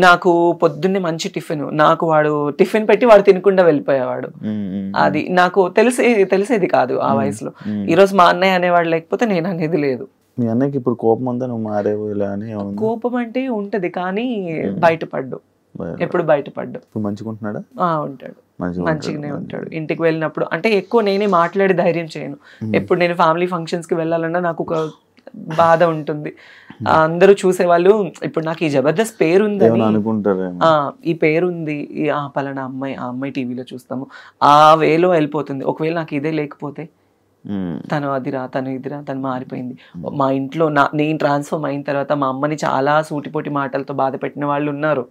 నాకు పొద్దున్నే మంచి టిఫిన్, నాకు వాడు టిఫిన్ పెట్టి వాడు తినకుండా వెళ్ళిపోయేవాడు. అది నాకు తెలిసేది కాదు ఆ వయసులో. ఈరోజు మా అన్నయ్య అనేవాడు లేకపోతే నేను అనేది లేదు. మీ అన్నయ్యకి ఇప్పుడు కోపం ఉందా, నువ్వు మారేవు ఇలా అని? కోపం అంటే ఉంటది కానీ బయటపడ్డు, ఎప్పుడు బయటపడ్డు. మంచిగుంటున్నాడా? ఉంటాడు, మంచిగానే ఉంటాడు. ఇంటికి వెళ్ళినప్పుడు అంటే ఎక్కువ నేనే మాట్లాడి ధైర్యం చేయను. ఎప్పుడు నేను ఫ్యామిలీ ఫంక్షన్స్ కి వెళ్ళాలన్నా నాకు ఒక బాధ ఉంటుంది. అందరూ చూసేవాళ్ళు ఇప్పుడు నాకు ఈ జబర్దస్త్ పేరు ఉందని అనుకుంటారు, ఈ పేరుంది, ఆ పలానా అమ్మాయి, ఆ అమ్మాయి టీవీలో చూస్తాము, ఆ వేలో వెళ్ళిపోతుంది. ఒకవేళ నాకు ఇదే లేకపోతే తను అదిరా, తను ఇదిరా, తను మారిపోయింది. మా ఇంట్లో నేను ట్రాన్స్ఫర్మ్ అయిన తర్వాత మా అమ్మని చాలా సూటిపోటి మాటలతో బాధ పెట్టిన వాళ్ళు ఉన్నారు.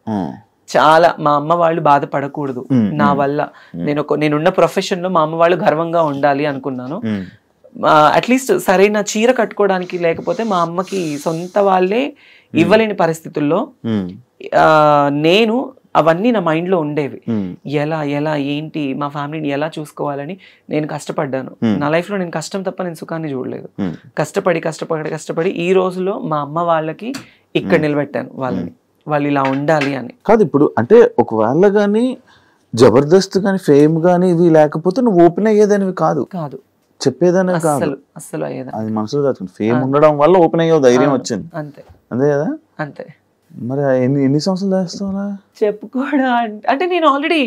చాలా, మా అమ్మ వాళ్ళు బాధపడకూడదు నా వల్ల. నేనున్న ప్రొఫెషన్ లో మా అమ్మ వాళ్ళు గర్వంగా ఉండాలి అనుకున్నాను. అట్లీస్ట్ సరైన చీర కట్టుకోవడానికి లేకపోతే మా అమ్మకి సొంత వాళ్ళే ఇవ్వలేని పరిస్థితుల్లో నేను అవన్నీ నా మైండ్ లో ఉండేవి. ఎలా ఏంటి మా ఫ్యామిలీని ఎలా చూసుకోవాలని నేను కష్టపడ్డాను. నా లైఫ్ లో నేను కష్టం తప్ప నేను సుఖాన్ని చూడలేదు. కష్టపడి ఈ రోజులో మా అమ్మ వాళ్ళకి ఇక్కడ నిలబెట్టాను వాళ్ళని, వాళ్ళు ఇలా ఉండాలి అని. కాదు ఇప్పుడు అంటే ఒకవేళ గానీ జబర్దస్త్ కానీ ఫేమ్ కానీ ఇవి లేకపోతే నువ్వు ఓపెన్ అయ్యేదానివి కాదు, చెప్పేదానివి కాదు, అస్సలు అయ్యేదా. అది మనసులో దాచుకుంది. ఫేమ్ ఉండడం వల్ల ఓపెన్ అయ్యే ధైర్యం వచ్చింది, అంతే కదా. అంతే. మరి ఎన్ని సంవత్సరాలు చేస్తావా చెప్పుకోవడం అంటే నేను ఆల్రెడీ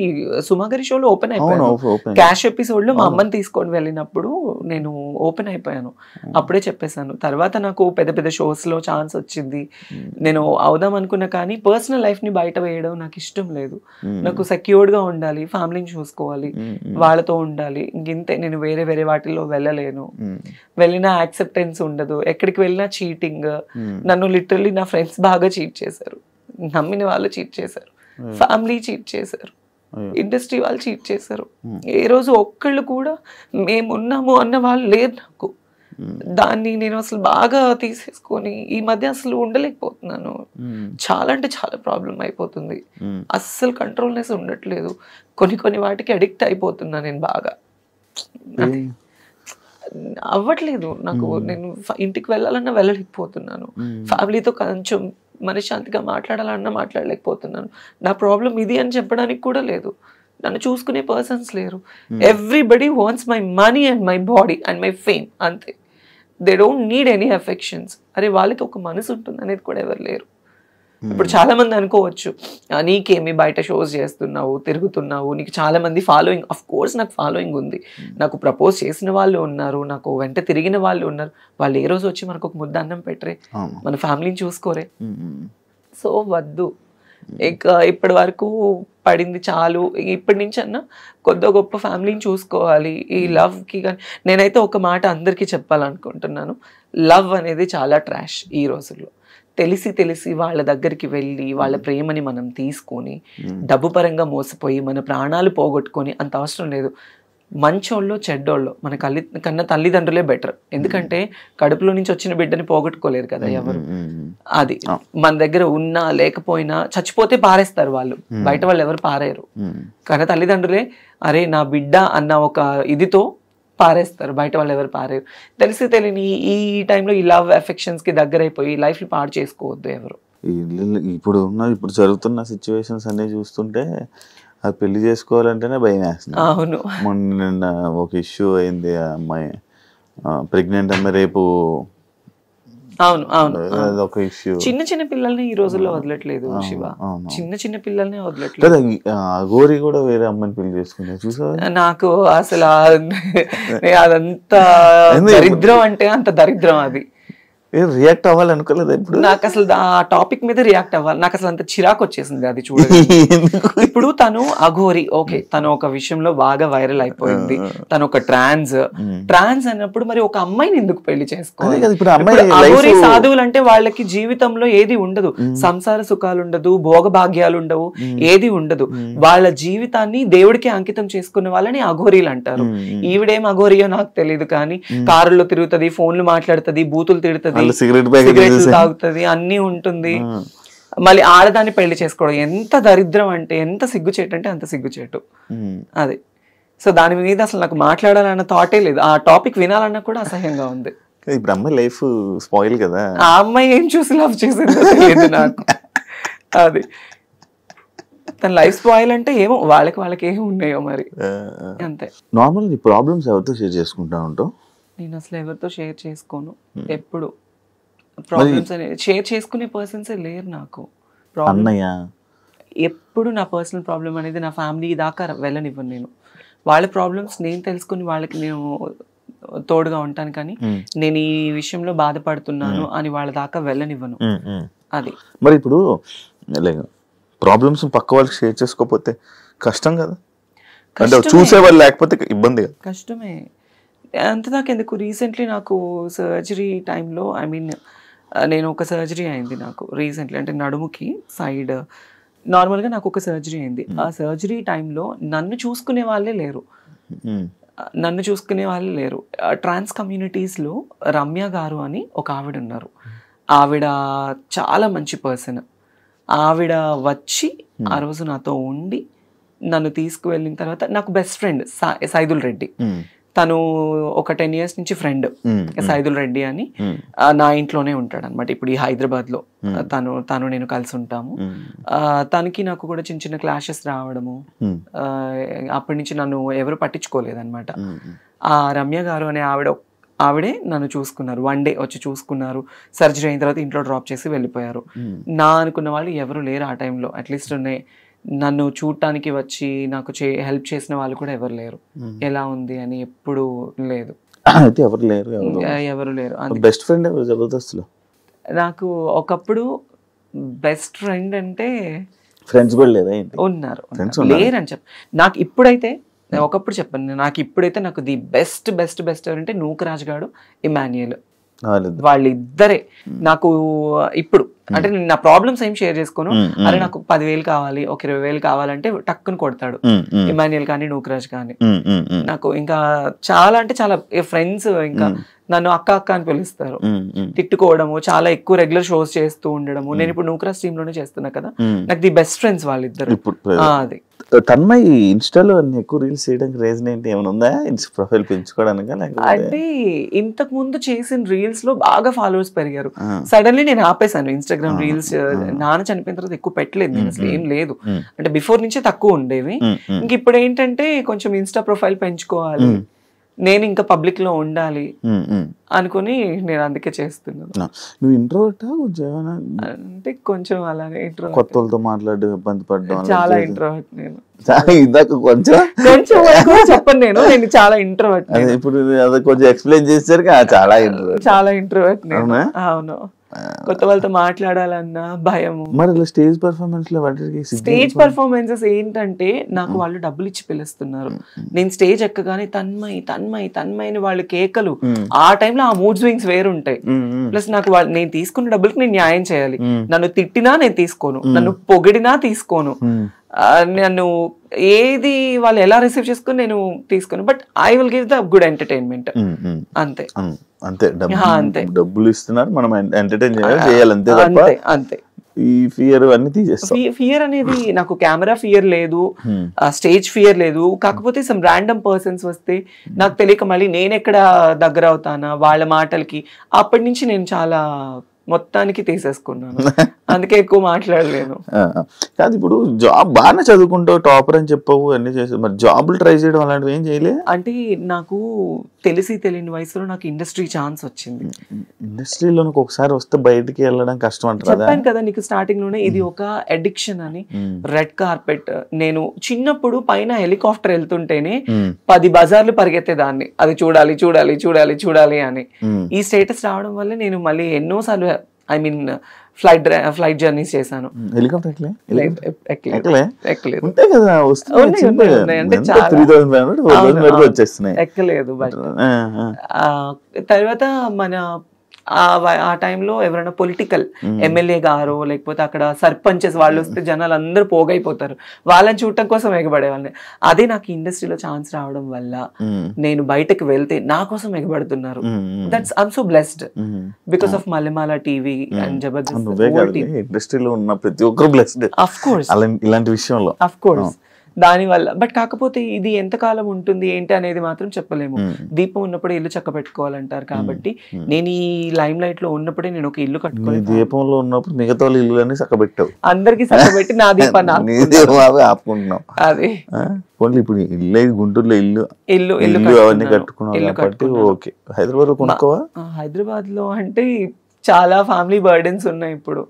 సుమాగరి షోలో ఓపెన్ అయిపోయాను. క్యాష్ ఎపిసోడ్ లో మా అమ్మని తీసుకొని వెళ్ళినప్పుడు నేను ఓపెన్ అయిపోయాను, అప్పుడే చెప్పేశాను. తర్వాత నాకు పెద్ద పెద్ద షోస్ లో ఛాన్స్ వచ్చింది, నేను అవుదాం అనుకున్నా. కానీ పర్సనల్ లైఫ్ ని బయట వేయడం నాకు ఇష్టం లేదు. నాకు సెక్యూర్డ్ గా ఉండాలి, ఫ్యామిలీని చూసుకోవాలి, వాళ్ళతో ఉండాలి. ఇంతే, నేను వేరే వాటిల్లో వెళ్ళలేను. వెళ్ళినా యాక్సెప్టెన్స్ ఉండదు, ఎక్కడికి వెళ్ళినా చీటింగ్. నన్ను లిటరల్లీ నా ఫ్రెండ్స్ బాగా చీట్ చేశారు, నమ్మిన వాళ్ళు చీట్ చేశారు, ఫ్యామిలీ చీట్ చేశారు, ఇండస్ట్రీ వాళ్ళు చీట్ చేశారు. ఏ రోజు ఒక్కళ్ళు కూడా మేమున్నాము అన్న వాళ్ళు లేరు నాకు. దాన్ని నేను అసలు బాగా తీసేసుకొని ఈ మధ్య అసలు ఉండలేకపోతున్నాను. చాలా అంటే చాలా ప్రాబ్లం అయిపోతుంది, అస్సలు కంట్రోల్నెస్ ఉండట్లేదు. కొన్ని వాటికి అడిక్ట్ అయిపోతున్నా నేను బాగా. అవ్వట్లేదు నాకు, నేను ఇంటికి వెళ్ళాలన్నా వెళ్ళలేకపోతున్నాను, ఫ్యామిలీతో కొంచెం మనశ్శాంతిగా మాట్లాడాలన్నా మాట్లాడలేకపోతున్నాను. నా ప్రాబ్లం ఇది అని చెప్పడానికి కూడా లేదు, నన్ను చూసుకునే పర్సన్స్ లేరు. Everybody wants my money and my body and my fame, అంతే. They don't need any affections. అరే వాళ్ళకి ఒక మనసు ఉంటుంది అనేది కూడా ఎవరు లేరు. ఇప్పుడు చాలా మంది అనుకోవచ్చు, నీకేమి బయట షోస్ చేస్తున్నావు, తిరుగుతున్నావు, నీకు చాలా మంది ఫాలోయింగ్. అఫ్ కోర్స్ నాకు ఫాలోయింగ్ ఉంది, నాకు ప్రపోజ్ చేసిన వాళ్ళు ఉన్నారు, నాకు వెంట తిరిగిన వాళ్ళు ఉన్నారు. వాళ్ళు ఏ రోజు వచ్చి మనకు ఒక ముద్ద అన్నం పెట్టరే, మన ఫ్యామిలీని చూసుకోరే. సో వద్దు, ఇక ఇప్పటి వరకు పడింది చాలు. ఇప్పటి నుంచి అన్నా కొద్ది గొప్ప ఫ్యామిలీని చూసుకోవాలి. ఈ లవ్కి కానీ నేనైతే ఒక మాట అందరికీ చెప్పాలనుకుంటున్నాను, లవ్ అనేది చాలా ట్రాష్ ఈ రోజుల్లో. తెలిసి వాళ్ళ దగ్గరికి వెళ్ళి వాళ్ళ ప్రేమని మనం తీసుకొని డబ్బు పరంగా మోసపోయి మన ప్రాణాలు పోగొట్టుకొని అంత అవసరం లేదు. మంచోళ్ళు చెడ్డోళ్ళు మన కన్నా తల్లిదండ్రులే బెటర్. ఎందుకంటే కడుపులో నుంచి వచ్చిన బిడ్డని పోగొట్టుకోలేరు కదా ఎవరు. అది మన దగ్గర ఉన్నా లేకపోయినా చచ్చిపోతే పారేస్తారు వాళ్ళు, బయట వాళ్ళు ఎవరు పారేయరు. కానీ తల్లిదండ్రులే అరే నా బిడ్డ అన్న ఒక ఇదితో పారేస్తారు, బయట వాళ్ళు ఎవరు పారేరు. తెలియని ఈ టైంలో ఈ లవ్ అఫెక్షన్స్ కి దగ్గర అయిపోయి లైఫ్ ని పాడు చేసుకోవద్దు ఎవరు. ఇప్పుడు జరుగుతున్న సిచ్యువేషన్స్ అన్ని చూస్తుంటే అది పెళ్లి చేసుకోవాలంటేనే భయం వేస్తుంది. అవును. మొన్న ఒక ఇష్యూ అయింది, ఆ అమ్మాయి ప్రెగ్నెంట్ అమ్మాయి, రేపు అవును అవును అదొక ఇష్యూ. చిన్న చిన్న పిల్లల్ని ఈ రోజుల్లో వదలట్లేదు శివ, చిన్న చిన్న పిల్లల్ని వదలట్లేదు. కదా గోరి కూడా వేరే అమ్మాయిని పెళ్లి చేసుకునే చూసా. నాకు అసలు అదంతా దరిద్రం అంటే అంత దరిద్రం అది. రియాక్ట్ అవ్వాలి అనుకోలేదు ఇప్పుడు. నాకు అసలు ఆ టాపిక్ మీద రియాక్ట్ అవ్వాలి, నాకు అసలు అంత చిరాకు వచ్చేసింది అది చూడగా. ఇప్పుడు తను అఘోరి, ఓకే, తను ఒక విషయంలో బాగా వైరల్ అయిపోయింది, తను ఒక ట్రాన్స్ అన్నప్పుడు మరి ఒక అమ్మాయిని ఎందుకు పెళ్లి చేసుకోవాలి? అఘోరి సాధువులు అంటే వాళ్ళకి జీవితంలో ఏది ఉండదు, సంసార సుఖాలు ఉండదు, భోగభాగ్యాలు ఉండవు, ఏది ఉండదు. వాళ్ళ జీవితాన్ని దేవుడికి అంకితం చేసుకున్న వాళ్ళని అఘోరీలు అంటారు. ఈవిడేం అఘోరియో నాకు తెలియదు, కానీ కారులో తిరుగుతుంది, ఫోన్లు మాట్లాడుతుంది, బూతులు తిడుతుంది, సిగరెట్లు తాగుతుంది, అన్ని ఉంటుంది. మళ్ళీ ఆడదాన్ని పెళ్లి చేసుకోవడం ఎంత దరిద్రం అంటే, ఎంత సిగ్గుచేటు అంటే అంత సిగ్గుచేటు అది. సో దాని మీద అసలు నాకు మాట్లాడాలన్న థాటే లేదు, ఆ టాపిక్ వినాలన్నా కూడా అసహ్యంగా ఉంది. ఇప్పుడు అమ్మాయి లైఫ్ స్పాయిల్ కదా. ఆ అమ్మాయి ఏం చూసి లవ్ చేసిందో తెలియదు నాకు. అది తన లైఫ్ స్పాయిల్ అంటే ఏమో వాళ్ళకి ఏమి ఉన్నాయో మరి, అంతే. నార్మల్ నీ ప్రాబ్లమ్స్ ఎవరితో షేర్ చేసుకుంటా ఉంటావు? నేను అసలు ఎవరితో షేర్ చేసుకోను, ఎప్పుడు ప్రాబ్లమ్స్ అనేది షేర్ చేసుకునే పర్సన్సే లేరు నాకు. అన్నయ్య ఎప్పుడు నా పర్సనల్ ప్రాబ్లం అనేది నా ఫ్యామిలీ దాకా వెళ్ళనివ్వను నేను. వాళ్ళ ప్రాబ్లమ్స్ నేను తెలుసుకుని వాళ్ళకి నేను తోడుగా ఉంటాను, కానీ నేను ఈ విషయంలో బాధపడుతున్నాను అని వాళ్ళ దాకా వెళ్ళనివ్వను. అది మరి ఇప్పుడు ప్రాబ్లమ్స్ పక్క వాళ్ళకి షేర్ చేసుకోకపోతే కష్టం కదా, అంటే చూసేవాళ్ళు లేకపోతే ఇబ్బంది కదా. కష్టమే, అంతదాకా ఎందుకు. రీసెంట్లీ నాకు సర్జరీ టైంలో, ఐ మీన్ నేను ఒక సర్జరీ అయింది నాకు రీసెంట్లీ, అంటే నడుముకి సైడ్ నార్మల్గా నాకు ఒక సర్జరీ అయింది. ఆ సర్జరీ టైంలో నన్ను చూసుకునే వాళ్ళే లేరు, ట్రాన్స్ కమ్యూనిటీస్లో రమ్య గారు అని ఒక ఆవిడ ఉన్నారు. ఆవిడ చాలా మంచి పర్సన్. ఆవిడ వచ్చి ఆ రోజు నాతో ఉండి నన్ను తీసుకువెళ్ళిన తర్వాత, నాకు బెస్ట్ ఫ్రెండ్ సైదుల్ రెడ్డి, తను ఒక 10 years నుంచి ఫ్రెండ్, సైదుల్ రెడ్డి అని, నా ఇంట్లోనే ఉంటాడు అనమాట. ఇప్పుడు ఈ హైదరాబాద్ లో తను నేను కలిసి ఉంటాము. తనకి నాకు కూడా చిన్న చిన్న క్లాషెస్ రావడము, అప్పటి నుంచి నన్ను ఎవరు పట్టించుకోలేదు అనమాట. ఆ రమ్య గారు అనే ఆవిడే నన్ను చూసుకున్నారు, 1 day వచ్చి చూసుకున్నారు. సర్జరీ అయిన తర్వాత ఇంట్లో డ్రాప్ చేసి వెళ్ళిపోయారు. నా అనుకున్న వాళ్ళు ఎవరు లేరు ఆ టైంలో, అట్లీస్ట్ నన్ను చూడటానికి వచ్చి నాకు హెల్ప్ చేసిన వాళ్ళు కూడా ఎవరు లేరు. ఎలా ఉంది అని ఎప్పుడు లేదు, ఎవరు లేరు. బెస్ట్ ఫ్రెండ్ జబర్దస్త్లో నాకు ఒకప్పుడు బెస్ట్ ఫ్రెండ్ అంటే ఫ్రెండ్స్ కూడా లేదా? ఉన్నారు, లేరని చెప్ప. నాకు ఇప్పుడైతే, ఒకప్పుడు చెప్పాను, నాకు ఇప్పుడైతే నాకు ది బెస్ట్ బెస్ట్ బెస్ట్ ఎవరంటే నూకరాజ్ గాడు, ఇమాన్యుయల్, వాళ్ళిద్దరే నాకు ఇప్పుడు. అంటే నేను నా ప్రాబ్లమ్స్ ఏం షేర్ చేసుకోను, అరే నాకు 10,000 కావాలి, ఒక 20,000 కావాలంటే టక్కుని కొడతాడు ఇమాన్యుయల్ కానీ నూకరాజ్ కానీ. నాకు ఇంకా చాలా అంటే చాలా ఫ్రెండ్స్, ఇంకా నన్ను అక్క అక్క అని పిలుస్తారు. తిట్టుకోవడము, చాలా ఎక్కువ రెగ్యులర్ షోస్ చేస్తూ ఉండడము. నేను ఇప్పుడు నూకరాజ్ టీమ్ లోనే చేస్తున్నా కదా, నాకు ది బెస్ట్ ఫ్రెండ్స్ వాళ్ళిద్దరు. అది తన్మయి ఇన్స్టాలో ఎక్కువ రీల్స్ చేయడానికి రీజన్ ఏంటి, ఏమైనా ఉందా? ప్రొఫైల్ పెంచుకోవడానికి? అంటే ఇంతకు ముందు చేసిన రీల్స్ లో బాగా ఫాలోవర్స్ పెరిగారు. సడన్లీ నేను ఆపేసాను ఇన్స్టాగ్రామ్ రీల్స్. నాన్న చనిపోయిన తర్వాత ఎక్కువ పెట్టలేదు నేను, అసలు ఏం లేదు. అంటే బిఫోర్ నుంచే తక్కువ ఉండేవి. ఇంక ఇప్పుడు ఏంటంటే కొంచెం ఇన్స్టా ప్రొఫైల్ పెంచుకోవాలి, నేను ఇంకా పబ్లిక్ లో ఉండాలి అనుకుని నేను అందుకే చేస్తున్నాను. నువ్వు ఇంట్రోవర్టా? అంటే కొంచెం అలానే ఇంట్రోవర్ట్. కొత్త వాళ్ళతో మాట్లాడడం ఇబ్బంది పడడం? చాలా ఇంట్రోవర్ట్ నేను. కొంచెం చెప్పను నేను చాలా ఇంట్రోవర్ట్. ఇప్పుడు కొంచెం ఎక్స్ప్లెయిన్ చేశారు, చాలా ఇంట్రోవర్ట్ నేను. అవును, కొత్త వాళ్ళతో మాట్లాడాలన్నా భయము. మరి స్టేజ్ పర్ఫార్మెన్స్ లో స్టేజ్ పర్ఫార్మెన్సెస్ ఏంటంటే నాకు వాళ్ళు డబ్బులు ఇచ్చి పిలుస్తున్నారు. నేను స్టేజ్ ఎక్కగానే తన్మయ్ తన్మయ్ తన్మయ్ అని వాళ్ళు కేకలు. ఆ టైంలో ఆ మూడ్ స్వింగ్స్ వేరుంటాయి. ప్లస్ నాకు నేను తీసుకున్న డబ్బులకి నేను న్యాయం చేయాలి. నన్ను తిట్టినా నేను తీసుకోను, నన్ను పొగిడినా తీసుకోను, నన్ను ఏది వాళ్ళు ఎలా రిసీవ్ చేసుకుని నేను తీసుకోను. But I will give the good entertainment, అంతే. అంతే, డబ్బులు ఇస్తున్నారు, మనం ఎంటర్టైన్ చేయాలి, అంతే అంతే. ఈ ఫియర్ అన్ని తీసేస్తాం. ఫియర్ అనేది నాకు కెమెరా ఫియర్ లేదు, స్టేజ్ ఫియర్ లేదు. కాకపోతే సమ్ ర్యాండమ్ పర్సన్స్ వస్తే నాకు తెలియక మళ్ళీ నేను ఎక్కడ దగ్గర అవుతానా వాళ్ళ మాటలకి, అప్పటి నుంచి నేను చాలా మొత్తానికి తీసేసుకున్నాను. అందుకే ఎక్కువ మాట్లాడలేను. కాదు, ఇప్పుడు జాబ్ బాగానే చదువుకుంటావు, టాపర్ అని చెప్పావు, అన్ని చేసావు, మరి జాబులు ట్రై చేయడం అలాంటివి ఏం చేయలే? అంటే నాకు తెలియని వయసులో నాకు ఇండస్ట్రీ ఛాన్స్ వచ్చింది. ఇండస్ట్రీలోకి ఒకసారి వస్తే బయటికి వెళ్ళడం కష్టం అంటారు. చెప్పాను కదా నీకు స్టార్టింగ్ లోనే, ఇది ఒక అడిక్షన్ అని. రెడ్ కార్పెట్, నేను చిన్నప్పుడు పైన హెలికాప్టర్ వెళ్తుంటేనే 10 బజార్లు పరిగెత్తేదాన్ని, అది చూడాలి చూడాలి చూడాలి చూడాలి అని. ఈ స్టేటస్ రావడం వల్ల నేను మళ్ళీ ఎన్నోసార్లు ఫ్లైట్ జర్నీస్ చేశాను. హెలికాప్టర్ ఎక్కలేదు. బట్ తర్వాత మన ఆ టైంలో ఎవరైనా పొలిటికల్ ఎమ్మెల్యే గారు లేకపోతే అక్కడ సర్పంచెస్ వాళ్ళు వస్తే జనాలు అందరూ పోగైపోతారు, వాళ్ళని చూడటం కోసం ఎగబడేవాళ్ళని. అదే నాకు ఇండస్ట్రీలో ఛాన్స్ రావడం వల్ల నేను బయటకు వెళ్తే నా కోసం ఎగబడుతున్నారు. That's I'm so blessed because of Mallemala TV and Jabardasth. ఇండస్ట్రీలో ఉన్న ప్రతి ఒక్కరు బ్లెస్డ్ ఆఫ్ కోర్స్ ఇలాంటి విషయంలో, ఆఫ్ కోర్స్. దాని వల్ల బట్ కాకపోతే ఇది ఎంతకాలం ఉంటుంది ఏంటి అనేది మాత్రం చెప్పలేము. దీపం ఉన్నప్పుడే ఇల్లు చక్క పెట్టుకోవాలంటారు. కాబట్టి నేను ఈ లైమ్ లైట్ లో ఉన్నప్పుడే నేను ఒక ఇల్లు కట్టుకోవాలి. దీపంలో ఉన్నప్పుడు మిగతా ఇల్లు అన్ని చక్కబెట్టావు, అందరికి చక్కబెట్టి నా దీపాన్ని ఆపుకుంటున్నాం. అదే ఇప్పుడు ఇల్లు గుంటూరులో ఇల్లు అవన్నీ కట్టుకున్నాం కాబట్టి ఓకే. హైదరాబాద్ లో కొనుక్కోవా? హైదరాబాద్ లో అంటే చాలా ఫ్యామిలీ బర్డెన్స్ ఉన్నాయి ఇప్పుడు.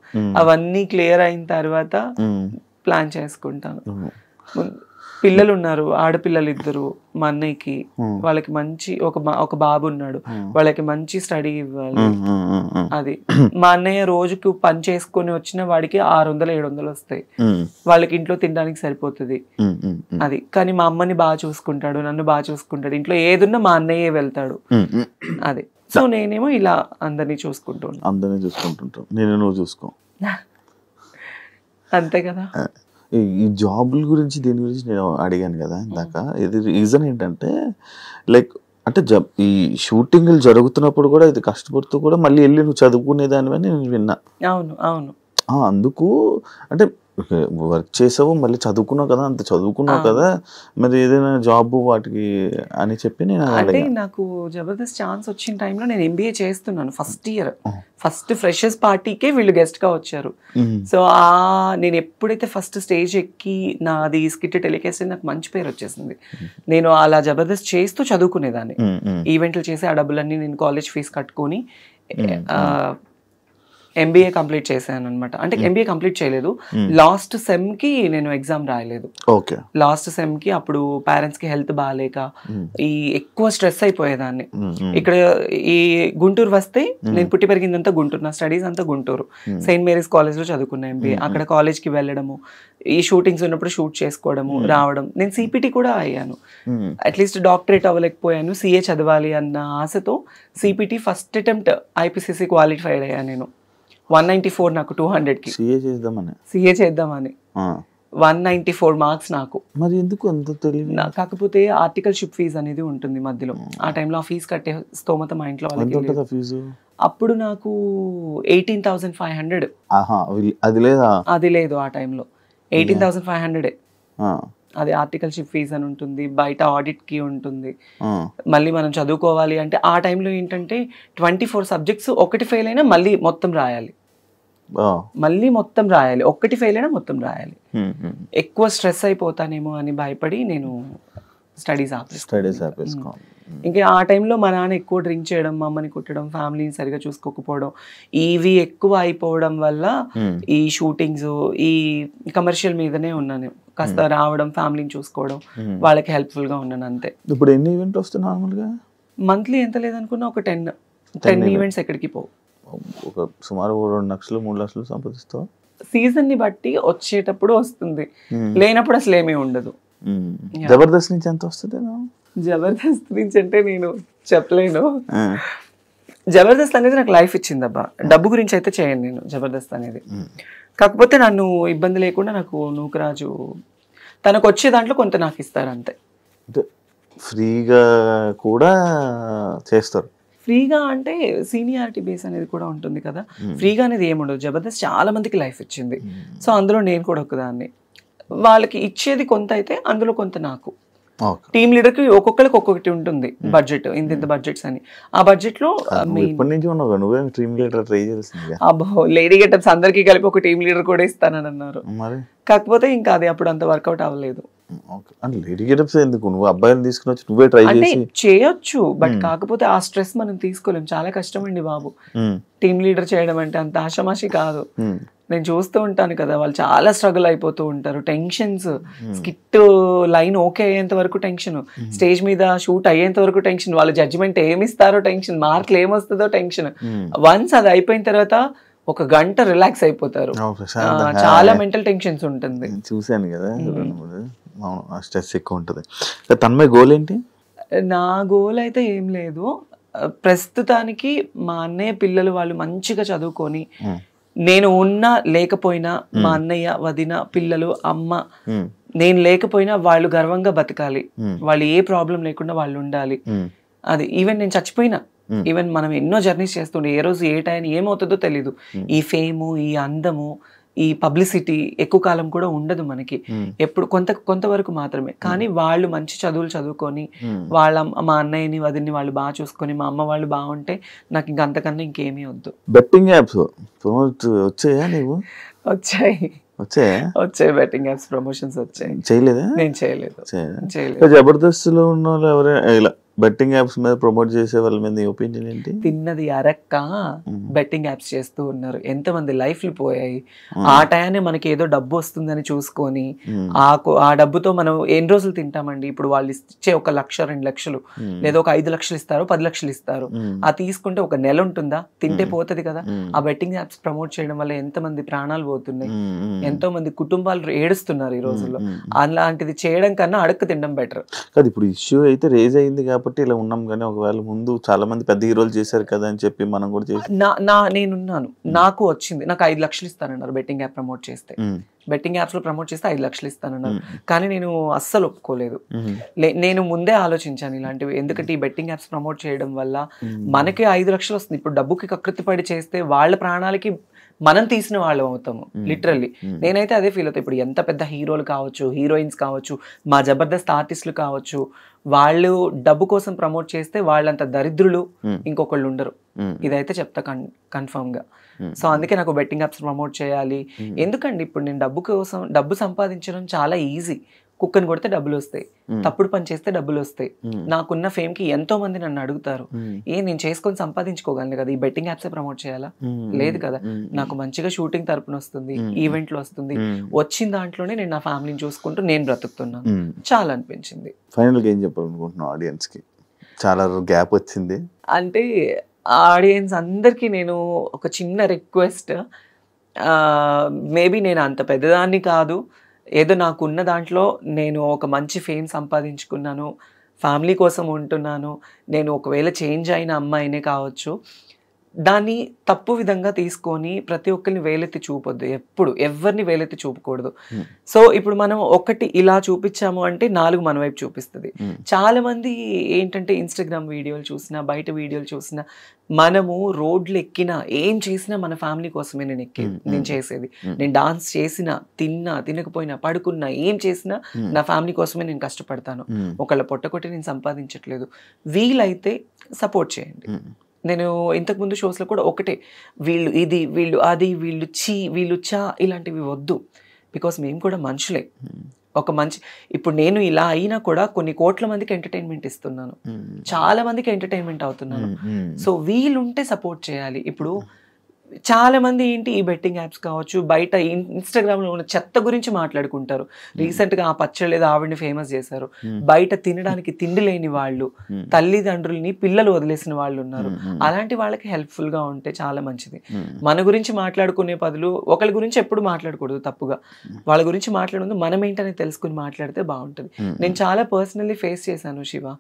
అవన్నీ క్లియర్ అయిన తర్వాత ప్లాన్ చేసుకుంటాను. పిల్లలు ఉన్నారు, ఆడపిల్లలు 2 మా అన్నయ్యకి. వాళ్ళకి మంచి ఒక బాబు ఉన్నాడు, వాళ్ళకి మంచి స్టడీ ఇవ్వాలి. అది మా అన్నయ్య రోజుకు పని చేసుకుని వచ్చిన వాడికి 600-700 వస్తాయి, వాళ్ళకి ఇంట్లో తినడానికి సరిపోతుంది. అది కానీ మా అమ్మని బాగా చూసుకుంటాడు, నన్ను బాగా చూసుకుంటాడు. ఇంట్లో ఏదున్నా మా అన్నయ్యే వెళ్తాడు. అది సో నేనేమో ఇలా అందరినీ చూసుకుంటుంటాను. నేను నువ్వు చూసుకో, అంతే కదా. ఈ జాబుల గురించి దీని గురించి నేను అడిగాను కదా ఇందాక. ఇది రీజన్ ఏంటంటే లైక్ అంటే ఈ షూటింగ్లు జరుగుతున్నప్పుడు కూడా ఇది కష్టపడుతూ కూడా మళ్ళీ వెళ్ళి నువ్వు చదువుకునేదానివని నేను విన్నా. అవును అవును. అందుకు అంటే వర్క్ చేసావు, మళ్ళీ చదువుకున్నావు కదా, అంత చదువుకున్నావు కదా, మరి ఏదైనా జాబ్ వాటికి అని చెప్పి నేను అంటే నాకు జబర్దస్త్ ఛాన్స్ వచ్చిన టైంలో నేను MBA చేస్తున్నాను. ఫస్ట్ ఇయర్ ఫస్ట్ ఫ్రెషర్స్ పార్టీకే వీళ్ళు గెస్ట్ గా వచ్చారు. సో నేను ఎప్పుడైతే ఫస్ట్ స్టేజ్ ఎక్కి నాది స్కిట్ టెలికాస్ట్ నాకు మంచి పేరు వచ్చేసింది. నేను అలా జబర్దస్త్ చేస్తూ చదువుకునేదాన్ని, ఈవెంట్లు చేసి ఆ డబ్బులన్నీ నేను కాలేజ్ ఫీజు కట్టుకొని MBA కంప్లీట్ చేశాను అనమాట. అంటే MBA కంప్లీట్ చేయలేదు, లాస్ట్ సెమ్ కి నేను ఎగ్జామ్ రాయలేదు. లాస్ట్ సెమ్ కి అప్పుడు పేరెంట్స్ కి హెల్త్ బాగాలేక ఈ ఎక్కువ స్ట్రెస్ అయిపోయేదాన్ని. ఇక్కడ ఈ గుంటూరు వస్తే, నేను పుట్టి పెరిగిందంతా గుంటూరు, నా స్టడీస్ అంతా గుంటూరు, సెయింట్ మేరీస్ కాలేజ్ లో చదువుకున్నా MBA. అక్కడ కాలేజ్ కి వెళ్ళడము, ఈ షూటింగ్స్ ఉన్నప్పుడు షూట్ చేసుకోవడము, రావడం. నేను CPT కూడా అయ్యాను, అట్లీస్ట్ డాక్టరేట్ అవ్వలేకపోయాను. CA చదవాలి అన్న ఆశతో CPT first attempt IPCC qualified అయ్యాను నేను. 194 నాకు 200కి CA చేద్దామని 194 మార్క్స్ నాకు. మరి ఎందుకు అంత తెలియదు? కాకపోతే ఆర్టికల్షిప్ ఫీజు అనేది ఉంటుంది మధ్యలో. ఆ టైంలో ఆ ఫీజు కట్టే స్తోమత మా ఇంట్లో వాళ్ళకి. అప్పుడు నాకు 18,500. అది లేదు ఆ టైంలో, 18,500. అది ఆర్టికల్షిప్ ఫీజు అని ఉంటుంది, బయట ఆడిట్ కి ఉంటుంది, మళ్ళీ మనం చదువుకోవాలి అంటే. ఆ టైంలో ఏంటంటే 24 సబ్జెక్ట్స్, ఒకటి ఫెయిల్ అయినా మళ్ళీ మొత్తం రాయాలి, ఒకటి ఫెయిల్ అయినా మొత్తం రాయాలి. ఎక్కువ స్ట్రెస్ అయిపోతానేమో అని భయపడి నేను స్టడీస్ ఆపేసుకున్నాను. ఇంకా ఆ టైంలో మా నాన్న ఎక్కువ డ్రింక్ చేయడం, మా అమ్మని కుట్టడం, ఫ్యామిలీని సరిగా చూసుకోకపోవడం, ఇవి ఎక్కువ అయిపోవడం వల్ల ఈ షూటింగ్స్, ఈ కమర్షియల్ మీదనే ఉన్నాను. కాస్త రావడం, ఫ్యామిలీని చూసుకోవడం, వాళ్ళకి హెల్ప్ఫుల్ గా ఉన్నాను అంతే. ఇప్పుడు ఎన్ని ఈవెంట్ వస్తాయి నార్మల్గా? మంత్లీ ఎంత లేదనుకున్నా ఒక 10 ఈవెంట్స్ ఎక్కడికి పోవు. ఒక సుమారు 2 లక్షలు 3 లక్షలు సంపాదిస్తావు. సీజన్ ని బట్టి వచ్చేటప్పుడు వస్తుంది, లేనప్పుడు అసలు ఏమీ ఉండదు. జబర్దస్త్ నుంచి ఎంత వస్తుంది? జబర్దస్త్ నుంచి అంటే నేను చెప్పలేను. జబర్దస్త్ అనేది నాకు లైఫ్ ఇచ్చింది అబ్బా. డబ్బు గురించి అయితే చేయను నేను జబర్దస్త్ అనేది. కాకపోతే నన్ను ఇబ్బంది లేకుండా నాకు నూకరాజు తనకు వచ్చే దాంట్లో కొంత నాకు ఇస్తారు అంతే. ఫ్రీగా కూడా చేస్తారు. ఫ్రీగా అంటే సీనియారిటీ బేస్ అనేది కూడా ఉంటుంది కదా. ఫ్రీగా అనేది ఏముండదు. జబర్దస్త్ చాలా మందికి లైఫ్ ఇచ్చింది. సో అందులో నేను కూడా ఒకదాన్ని. వాళ్ళకి ఇచ్చేది కొంత అయితే అందులో కొంత నాకు. టీమ్ లీడర్ కి ఒక్కొక్కరికి ఒక్కొక్కటి ఉంటుంది బడ్జెట్, ఇంత బడ్జెట్స్ అని. ఆ బడ్జెట్ లో అబ్బో లేడీ గెటప్స్ అందరికీ కలిపి ఒక టీమ్ లీడర్ కూడా ఇస్తానని అన్నారు. కాకపోతే ఇంకా అది అప్పుడు అంత వర్కౌట్ అవ్వలేదు. లేడీ గెటప్స్ ఎందుకు, నువ్వు అబ్బాయిని తీసుకుని వచ్చి నువ్వే ట్రై అంటే చేయొచ్చు, బట్ కాకపోతే ఆ స్ట్రెస్ మనం తీసుకోలేం. చాలా కష్టం అండి బాబు టీమ్ లీడర్ చేయడం అంటే, అంత ఆషమాషి కాదు. నేను చూస్తూ ఉంటాను కదా, వాళ్ళు చాలా స్ట్రగుల్ అయిపోతూ ఉంటారు. టెన్షన్స్, స్కిట్ లైన్ ఓకే అయ్యేంత వరకు టెన్షన్, స్టేజ్ మీద షూట్ అయ్యేంత వరకు టెన్షన్, వాళ్ళ జడ్జిమెంట్ ఏమిస్తారో టెన్షన్, మార్కులు ఏమొస్తుందో టెన్షన్. వన్స్ అది అయిపోయిన తర్వాత ఒక గంట రిలాక్స్ అయిపోతారు. చాలా మెంటల్ టెన్షన్స్ ఉంటుంది. చూసాను కదా, స్ట్రెస్ ఎక్కువ ఉంటుంది. తన్మయ్ గోల్ ఏంటి? నా గోల్ అయితే ఏం లేదు ప్రస్తుతానికి. మా అన్నయ్య పిల్లలు వాళ్ళు మంచిగా చదువుకొని, నేను ఉన్నా లేకపోయినా మా అన్నయ్య వదిన పిల్లలు అమ్మ నేను లేకపోయినా వాళ్ళు గర్వంగా బతకాలి, వాళ్ళు ఏ ప్రాబ్లం లేకుండా వాళ్ళు ఉండాలి. అది ఈవెన్ నేను చచ్చిపోయినా, ఈవెన్ మనం ఎన్నో జర్నీస్ చేస్తుండే, ఏ రోజు ఏ టైం ఏమవుతుందో తెలీదు. ఈ ఫేము, ఈ అందము, ఈ పబ్లిసిటీ ఎక్కువ కాలం కూడా ఉండదు మనకి, ఎప్పుడు కొంతవరకు మాత్రమే. కానీ వాళ్ళు మంచి చదువులు చదువుకొని, మా అన్నయ్యని వదిని వాళ్ళు బాగా చూసుకొని, మా అమ్మ వాళ్ళు బాగుంటే నాకు ఇంక అంతకన్నా ఇంకేమీ వద్దు. బెట్టింగ్ యాప్స్ వచ్చాయా? నీవు వచ్చాయి బెట్టింగ్ యాప్స్ ప్రమోషన్స్ వచ్చాయి. చేయలేదా? నేను చేయలేదు. జబర్దస్త్ లో ఉన్న వాళ్ళు ఎవరైనా ఇలా బెట్టింగ్ యాప్స్ మీద ప్రమోట్ చేసే వాళ్ళ మీద ఒపీనియన్ ఏంటి? తిన్నది అరక్క బెట్టింగ్ యాప్స్ చేస్తూ ఉన్నారు. ఎంతమంది లైఫ్లు పోయాయి. ఆ టయాన్ని మనకి ఏదో డబ్బు వస్తుందని చూసుకొని ఆ డబ్బుతో మనం ఎన్ని రోజులు తింటామండి? ఇప్పుడు వాళ్ళు ఇచ్చే 1 లక్ష 2 లక్షలు లేదా ఒక 5 లక్షలు ఇస్తారు, 10 లక్షలు ఇస్తారు. ఆ తీసుకుంటే ఒక నెల ఉంటుందా? తింటే పోతుంది కదా. ఆ బెట్టింగ్ యాప్స్ ప్రమోట్ చేయడం వల్ల ఎంతమంది ప్రాణాలు పోతున్నాయి, ఎంతో మంది కుటుంబాలు ఏడుస్తున్నారు ఈ రోజుల్లో. అలాంటిది చేయడం కన్నా అడక్కు తినడం బెటర్. ఇప్పుడు ఇష్యూ అయితే రేజ్ అయింది కాబట్టి ఇలా ఉన్నాం, కానీ ఒకవేళ ముందు చాలా మంది పెద్ద హీరోలు చేశారు కదా అని చెప్పి మనం కూడా చేసి నేనున్నాను, నాకు వచ్చింది. నాకు 5 లక్షలు ఇస్తానన్నారు బెట్టింగ్ యాప్ ప్రమోట్ చేస్తే. బెట్టింగ్ యాప్స్ లో ప్రమోట్ చేస్తే 5 లక్షలు ఇస్తానన్నారు. కానీ నేను అస్సలు ఒప్పుకోలేదు. నేను ముందే ఆలోచించాను ఇలాంటివి, ఎందుకంటే ఈ బెట్టింగ్ యాప్స్ ప్రమోట్ చేయడం వల్ల మనకి 5 లక్షలు వస్తుంది. ఇప్పుడు డబ్బుకి కకృతి పడి చేస్తే వాళ్ళ ప్రాణాలకి మనం తీసిన వాళ్ళం అవుతాము లిటరల్లీ. నేనైతే అదే ఫీల్ అవుతాను. ఇప్పుడు ఎంత పెద్ద హీరోలు కావచ్చు, హీరోయిన్స్ కావచ్చు, మా జబర్దస్త్ ఆర్టిస్టులు కావచ్చు, వాళ్ళు డబ్బు కోసం ప్రమోట్ చేస్తే వాళ్ళంత దరిద్రులు ఇంకొకళ్ళు ఉండరు. ఇదైతే చెప్తా కన్ఫర్మ్ గా. సో అందుకే నాకు బెట్టింగ్ యాప్స్ ప్రమోట్ చేయాలి. ఎందుకండి ఇప్పుడు నేను డబ్బు సంపాదించడం చాలా ఈజీ. కుక్కని కొడితే డబ్బులు వస్తాయి, తప్పుడు పని చేస్తే డబ్బులు వస్తాయి. నాకున్న ఫేమ్ కి ఎంతో మంది నన్ను అడుగుతారు, నేను చేసుకొని సంపాదించుకోగలను కదా, ఈ బెట్టింగ్ యాప్సే ప్రమోట్ చేయాలా? లేదు కదా. నాకు మంచిగా షూటింగ్ తరపున వస్తుంది, ఈవెంట్లు వస్తుంది, వచ్చిన దాంట్లోనే నేను నా ఫ్యామిలీని చూసుకుంటూ నేను బ్రతుకుతున్నాను. చాలా అనిపించింది. ఫైనల్ గా ఏం చెప్పాలనుకుంటున్నాను ఆడియన్స్ కి? చాలా గ్యాప్ వచ్చింది అంటే ఆడియన్స్ అందరికీ నేను ఒక చిన్న రిక్వెస్ట్, మేబీ నేను అంత పెద్దదాన్ని కాదు, ఏదో నాకున్న దాంట్లో నేను ఒక మంచి ఫేమ్ సంపాదించుకున్నాను, ఫ్యామిలీ కోసం ఉంటున్నాను. నేను ఒకవేళ చేంజ్ అయిన అమ్మాయినే కావచ్చు, దాన్ని తప్పు విధంగా తీసుకొని ప్రతి ఒక్కరిని వేలెత్తి చూపొద్దు. ఎప్పుడు ఎవరిని వేలెత్తి చూపకూడదు. సో ఇప్పుడు మనం ఒకటి ఇలా చూపించాము అంటే 4 మన వైపు చూపిస్తుంది. చాలా మంది ఏంటంటే ఇన్స్టాగ్రామ్ వీడియోలు చూసినా, బయట వీడియోలు చూసినా, మనము రోడ్లు ఎక్కినా ఏం చేసినా మన ఫ్యామిలీ కోసమే నేను చేసేది. నేను డాన్స్ చేసినా, తిన్నా, తినకపోయినా, పడుకున్నా, ఏం చేసినా నా ఫ్యామిలీ కోసమే నేను కష్టపడతాను. ఒకళ్ళ పొట్టకొట్టి నేను సంపాదించట్లేదు. వీలైతే సపోర్ట్ చేయండి. నేను ఇంతకుముందు షోస్లో కూడా ఒకటే, వీళ్ళు ఇది, వీళ్ళు అది, వీళ్ళు వీళ్ళు చా ఇలాంటివి వద్దు. బికాస్ మేము కూడా మనుషులే. ఒక మంచి ఇప్పుడు నేను ఇలా అయినా కూడా కొన్ని కోట్ల మందికి ఎంటర్టైన్మెంట్ ఇస్తున్నాను, చాలా మందికి ఎంటర్టైన్మెంట్ అవుతున్నాను. సో వీలుంటే సపోర్ట్ చేయాలి. ఇప్పుడు చాలా మంది ఏంటి ఈ బెట్టింగ్ యాప్స్ కావచ్చు, బయట ఇన్స్టాగ్రామ్ లో ఉన్న చెత్త గురించి మాట్లాడుకుంటారు. రీసెంట్ గా ఆ పచ్చడి లేదా ఆవిడని ఫేమస్ చేశారు. బయట తినడానికి తిండి లేని వాళ్ళు, తల్లిదండ్రుల్ని పిల్లలు వదిలేసిన వాళ్ళు ఉన్నారు. అలాంటి వాళ్ళకి హెల్ప్ఫుల్ గా ఉంటే చాలా మంచిది. మన గురించి మాట్లాడుకునే బదులు ఒకరి గురించి ఎప్పుడు మాట్లాడకూడదు తప్పుగా. వాళ్ళ గురించి మాట్లాడదు, మనం ఏంటని తెలుసుకుని మాట్లాడితే బాగుంటుంది. నేను చాలా పర్సనల్లీ ఫేస్ చేశాను శివ,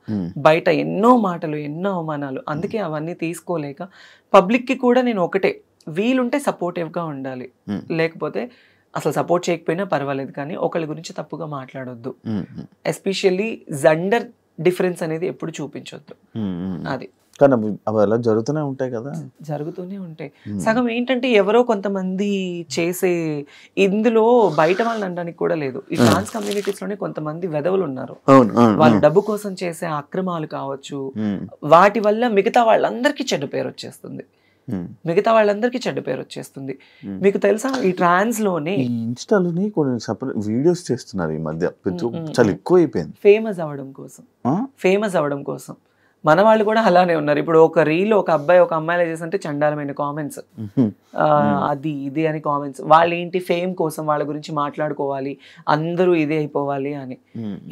బయట ఎన్నో మాటలు, ఎన్నో అవమానాలు. అందుకే అవన్నీ తీసుకోలేక పబ్లిక్ కి కూడా నేను ఒకటే, వీలుంటే సపోర్టివ్గా ఉండాలి, లేకపోతే అసలు సపోర్ట్ చేయకపోయినా పర్వాలేదు, కానీ ఒకళ్ళ గురించి తప్పుగా మాట్లాడొద్దు. ఎస్పెషల్లీ జెండర్ డిఫరెన్స్ అనేది ఎప్పుడు చూపించొద్దు. అది కానీ అవి అలా జరుగుతూనే ఉంటాయి కదా. జరుగుతూనే ఉంటాయి. సగం ఏంటంటే ఎవరో కొంతమంది చేసే, ఇందులో బయట వాళ్ళని అనడానికి కూడా లేదు, ఈ ట్రాన్స్ కమ్యూనిటీస్ లోనే కొంతమంది వెధవులు ఉన్నారు. వాళ్ళ డబ్బు కోసం చేసే అక్రమాలు కావచ్చు, వాటి వల్ల మిగతా వాళ్ళందరికీ చెడ్డ పేరు వచ్చేస్తుంది. మీకు తెలుసా ఈ ట్రాన్స్ లోనే ఇన్స్టాలోని కొన్ని సపరేట్ వీడియోస్ చేస్తున్నారు ఈ మధ్య, చాలా ఎక్కువ అయిపోయింది ఫేమస్ అవ్వడం కోసం. మన వాళ్ళు కూడా అలానే ఉన్నారు. ఇప్పుడు ఒక రీల్ ఒక అబ్బాయి ఒక అమ్మాయిలా చేస్తుంటే చండాలమైన కామెంట్స్, అది ఇది అని కామెంట్స్. వాళ్ళు ఏంటి ఫేమ్ కోసం వాళ్ళ గురించి మాట్లాడుకోవాలి, అందరూ ఇదే అయిపోవాలి అని.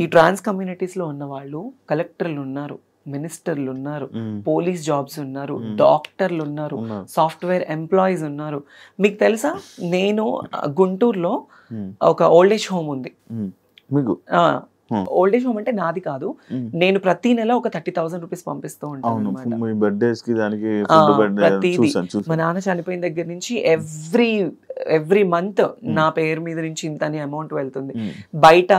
ఈ ట్రాన్స్ కమ్యూనిటీస్ లో ఉన్న వాళ్ళు కలెక్టర్లు ఉన్నారు, మినిస్టర్లు ఉన్నారు, పోలీస్ జాబ్స్ ఉన్నారు, డాక్టర్లు ఉన్నారు, సాఫ్ట్వేర్ ఎంప్లాయీస్ ఉన్నారు. మీకు తెలుసా, నేను గుంటూరులో ఒక ఓల్డ్ ఏజ్ హోమ్ ఉంది. ఓల్డ్ ఏజ్ హోమ్ అంటే నాది కాదు, నేను ప్రతి నెల ఒక 30,000 రూపీస్ పంపిస్తూ ఉంటాను. మా నాన్న చనిపోయిన దగ్గర నుంచి ఎవ్రీ మంత్ నా పేరు మీద నుంచి ఇంత అని అమౌంట్ వెళ్తుంది. బయట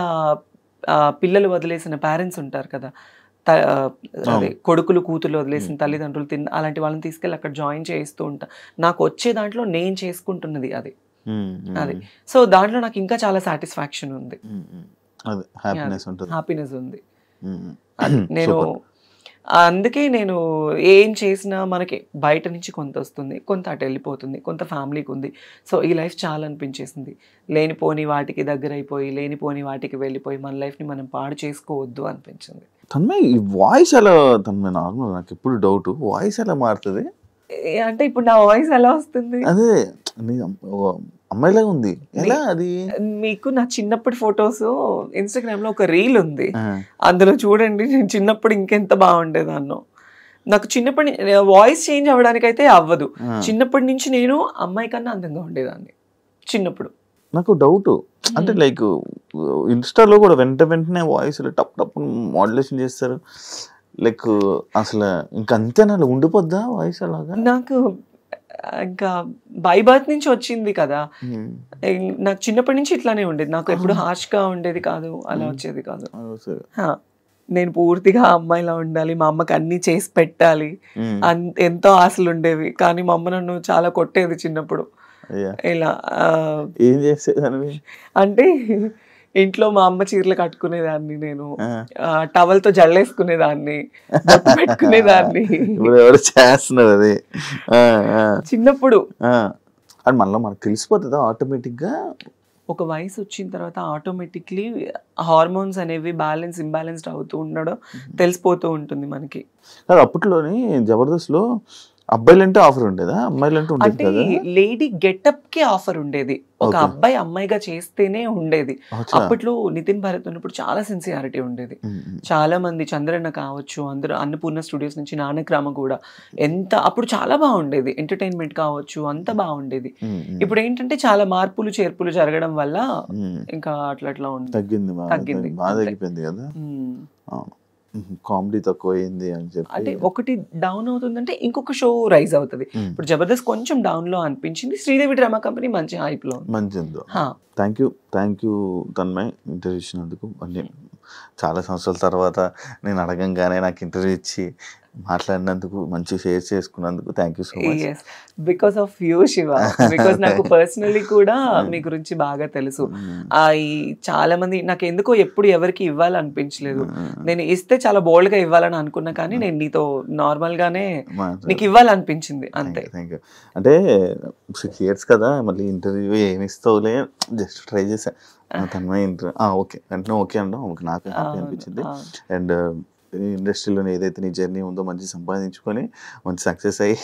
పిల్లలు వదిలేసిన పేరెంట్స్ ఉంటారు కదా, అదే కొడుకులు కూతుర్లు వదిలేసిన తల్లిదండ్రులు అలాంటి వాళ్ళని తీసుకెళ్ళి అక్కడ జాయిన్ చేస్తూ ఉంటా. నాకు వచ్చే దాంట్లో నేను చేసుకుంటున్నది అది. సో దాంట్లో నాకు ఇంకా చాలా సాటిస్ఫాక్షన్ ఉంది, హ్యాపీనెస్ ఉంది. నేను అందుకే నేను ఏం చేసినా మనకి బయట నుంచి కొంత వస్తుంది, కొంత అటు వెళ్ళిపోతుంది, కొంత ఫ్యామిలీకి ఉంది. సో ఈ లైఫ్ చాలా అనిపించేసింది. లేనిపోని వాటికి దగ్గర అయిపోయి, లేనిపోని వాటికి వెళ్ళిపోయి మన లైఫ్ని మనం పాడు చేసుకోవద్దు అనిపించింది. తన్మయ్ ఈ వాయిస్ ఎలా, తన్మయ్ నార్మల్ నాకు ఎప్పుడు డౌట్, వాయిస్ ఎలా మారుతుంది అంటే ఇప్పుడు నా వాయిస్ ఎలా వస్తుంది? అదే అమ్మాయిలాగా ఉంది, ఎలా అది? మీకు నా చిన్నప్పటి ఫొటోస్ ఇన్స్టాగ్రామ్ లో ఒక రీల్ ఉంది, అందులో చూడండి నేను చిన్నప్పుడు ఇంకెంత బాగుండేదాన్నో. నాకు చిన్నప్పటి వాయిస్ చేంజ్ అవ్వడానికి అయితే అవ్వదు, చిన్నప్పటి నుంచి నేను అమ్మాయి కన్నా అందంగా ఉండేదాన్ని చిన్నప్పుడు. నాకు డౌట్ అంటే లైక్ ఇన్స్టాలో కూడా వెంటనే వాయిస్ టప్ టప్ మోడ్యులేషన్ చేస్తారు, లైక్ అసలు ఇంకా అంతేనా ఉండిపోద్దా వాయిస్ అలాగా? నాకు ఇంకా బై బర్త్ నుంచి వచ్చింది కదా, నాకు చిన్నప్పటి నుంచి ఇట్లానే ఉండేది. నాకు ఎప్పుడు హార్ష్ గా ఉండేది కాదు, అలా వచ్చేది కాదు. నేను పూర్తిగా అమ్మాయిలా ఉండాలి, మా అమ్మకి అన్ని చేసి పెట్టాలి, ఎంతో ఆశలు ఉండేవి. కానీ మా అమ్మ నన్ను చాలా కొట్టేది చిన్నప్పుడు. ఇలా ఏం చేసేదాన్ని అంటే ఇంట్లో మా అమ్మ చీరలు కట్టుకునేదాన్ని, నేను టవల్ తో జల్లేసుకునేదాన్ని, బొట్టు పెట్టుకునేదాన్ని. చేస్తున్నారు అది చిన్నప్పుడు. అది మళ్ళీ మనకు తెలిసిపోతుందా ఆటోమేటిక్ గా? ఒక వయసు వచ్చిన తర్వాత ఆటోమేటిక్లీ హార్మోన్స్ అనేవి ఇంబ్యాలెన్స్డ్ అవుతూ ఉండడం తెలిసిపోతూ ఉంటుంది మనకి. అప్పట్లోని జబర్దస్త్ లో అబ్బాయిలంటే ఆఫర్ ఉండేదా, అమ్మాయిలంటే ఉండేది కదా? లేడీ గెటప్ కి ఆఫర్ ఉండేది, ఒక అబ్బాయి అమ్మాయిగా చేస్తేనే ఉండేది. అప్పట్లో నితిన్ భరత్ ఉన్నప్పుడు చాలా సిన్సియారిటీ ఉండేది. చాలా మంది చంద్రన్న కావచ్చు, అందరూ అన్నపూర్ణ స్టూడియోస్ నుంచి నానక్రామ కూడా ఎంత అప్పుడు చాలా బాగుండేది, ఎంటర్టైన్మెంట్ కావచ్చు అంత బాగుండేది. ఇప్పుడు ఏంటంటే చాలా మార్పులు చేర్పులు జరగడం వల్ల ఇంకా అట్లా తగ్గింది కదా, కామెడీ తక్కువ అయింది అని చెప్పి. అంటే ఒకటి డౌన్ అవుతుందంటే ఇంకొక షో రైజ్ అవుతుంది. ఇప్పుడు జబర్దస్త్ కొంచెం డౌన్ లో అనిపించింది, శ్రీదేవి డ్రామా కంపెనీ మంచి హైప్ లో మంచిది. థ్యాంక్ యూ తన్మయ్ ఇంటర్వ్యూ ఇచ్చినందుకు. అన్ని చాలా సంవత్సరాల తర్వాత నేను అడగంగానే నాకు ఇంటర్వ్యూ ఇచ్చి మాట్లాడినందుకు, మంచి షేర్ చేసుకున్నందుకు thank you so much. Because of you Shiva, because నాకు పర్సనలీ కూడా మీ గురించి బాగా తెలుసు. చాలా మంది నాకు ఎందుకో ఎప్పుడు ఎవరికి ఇవ్వాలనిపించలేదు, నేను ఇస్తే చాలా బోల్డ్ గా ఇవ్వాలని అనుకున్నా, కానీ నేను నీతో నార్మల్ గానే నీకు ఇవ్వాలనిపించింది అంతే. అంటే 6 years కదా, మళ్ళీ ఇంటర్వ్యూ ఏమి ఇస్తావులే జస్ట్ ట్రై చేసా. తన్మయ్ ఇంటర్వ్యూ ఓకే వెంటనే ఓకే అంటాం, నాకు హ్యాపీ అనిపించింది. అండ్ ఇండస్ట్రీలో ఏదైతే నీ జర్నీ ఉందో మంచి సంపాదించుకొని మంచి సక్సెస్ అయ్యి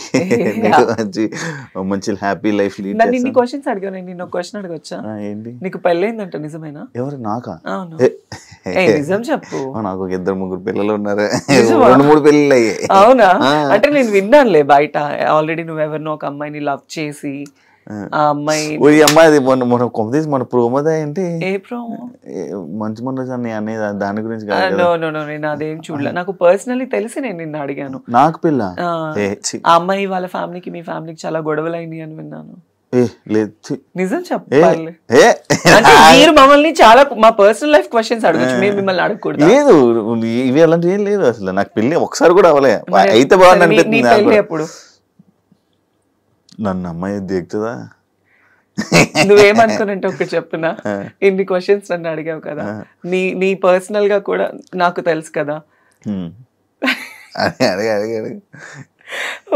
మంచి హ్యాపీ లైఫ్ లీడ్ చేస్తాను. నేను క్వశ్చన్స్ అడిగాను, నేను క్వశ్చన్ అడగొచ్చా? ఏంటి? నీకు పెళ్ళైందంట నిజమేనా? ఎవరు? నాకా? నిజం చెప్పు. నాకు 2-3 పిల్లలు ఉన్నారు, 2-3 పెళ్ళిళ్ళు అయ్యాయి. అవునా? అంటే నేను విన్నానులే బయట, ఆల్రెడీ నువ్వు ఎవరినో ఒక అమ్మాయిని లవ్ చేసి ఆ అమ్మాయి మన ప్రోమోదా ఏంటి? ఏ ప్రోమో? మంచి మనోజ్ అనే దాని గురించి నేను అదేం చూడలే. నాకు పర్సనలీ తెలిసి నేను నిన్ను అడిగాను. నాకు పిల్ల ఆ అమ్మాయి వాళ్ళ ఫ్యామిలీకి మీ ఫ్యామిలీకి చాలా గొడవలు అయినాయి అని విన్నాను. లేదు నిజం చెప్పాలి. ఏ అంటే మీరు మమ్మల్ని చాలా మా పర్సనల్ లైఫ్ క్వశ్చన్స్ అడగచ్చు, మేము మిమ్మల్ని అడగకూడదు. లేదు ఇవి అలాంటి ఏం లేదు అసలు. నాకు పెళ్లి ఒకసారి కూడా అవ్వలే. అయితే బాగుంది అనిపిస్తుంది. అప్పుడు నన్ను అమ్మాయి దిగుతుందా? నువ్వేమనుకునంటే ఒకటి చెప్తున్నా, ఇన్ని క్వశ్చన్స్ నన్ను అడిగావు కదా, నీ పర్సనల్ గా కూడా నాకు తెలుసు కదా.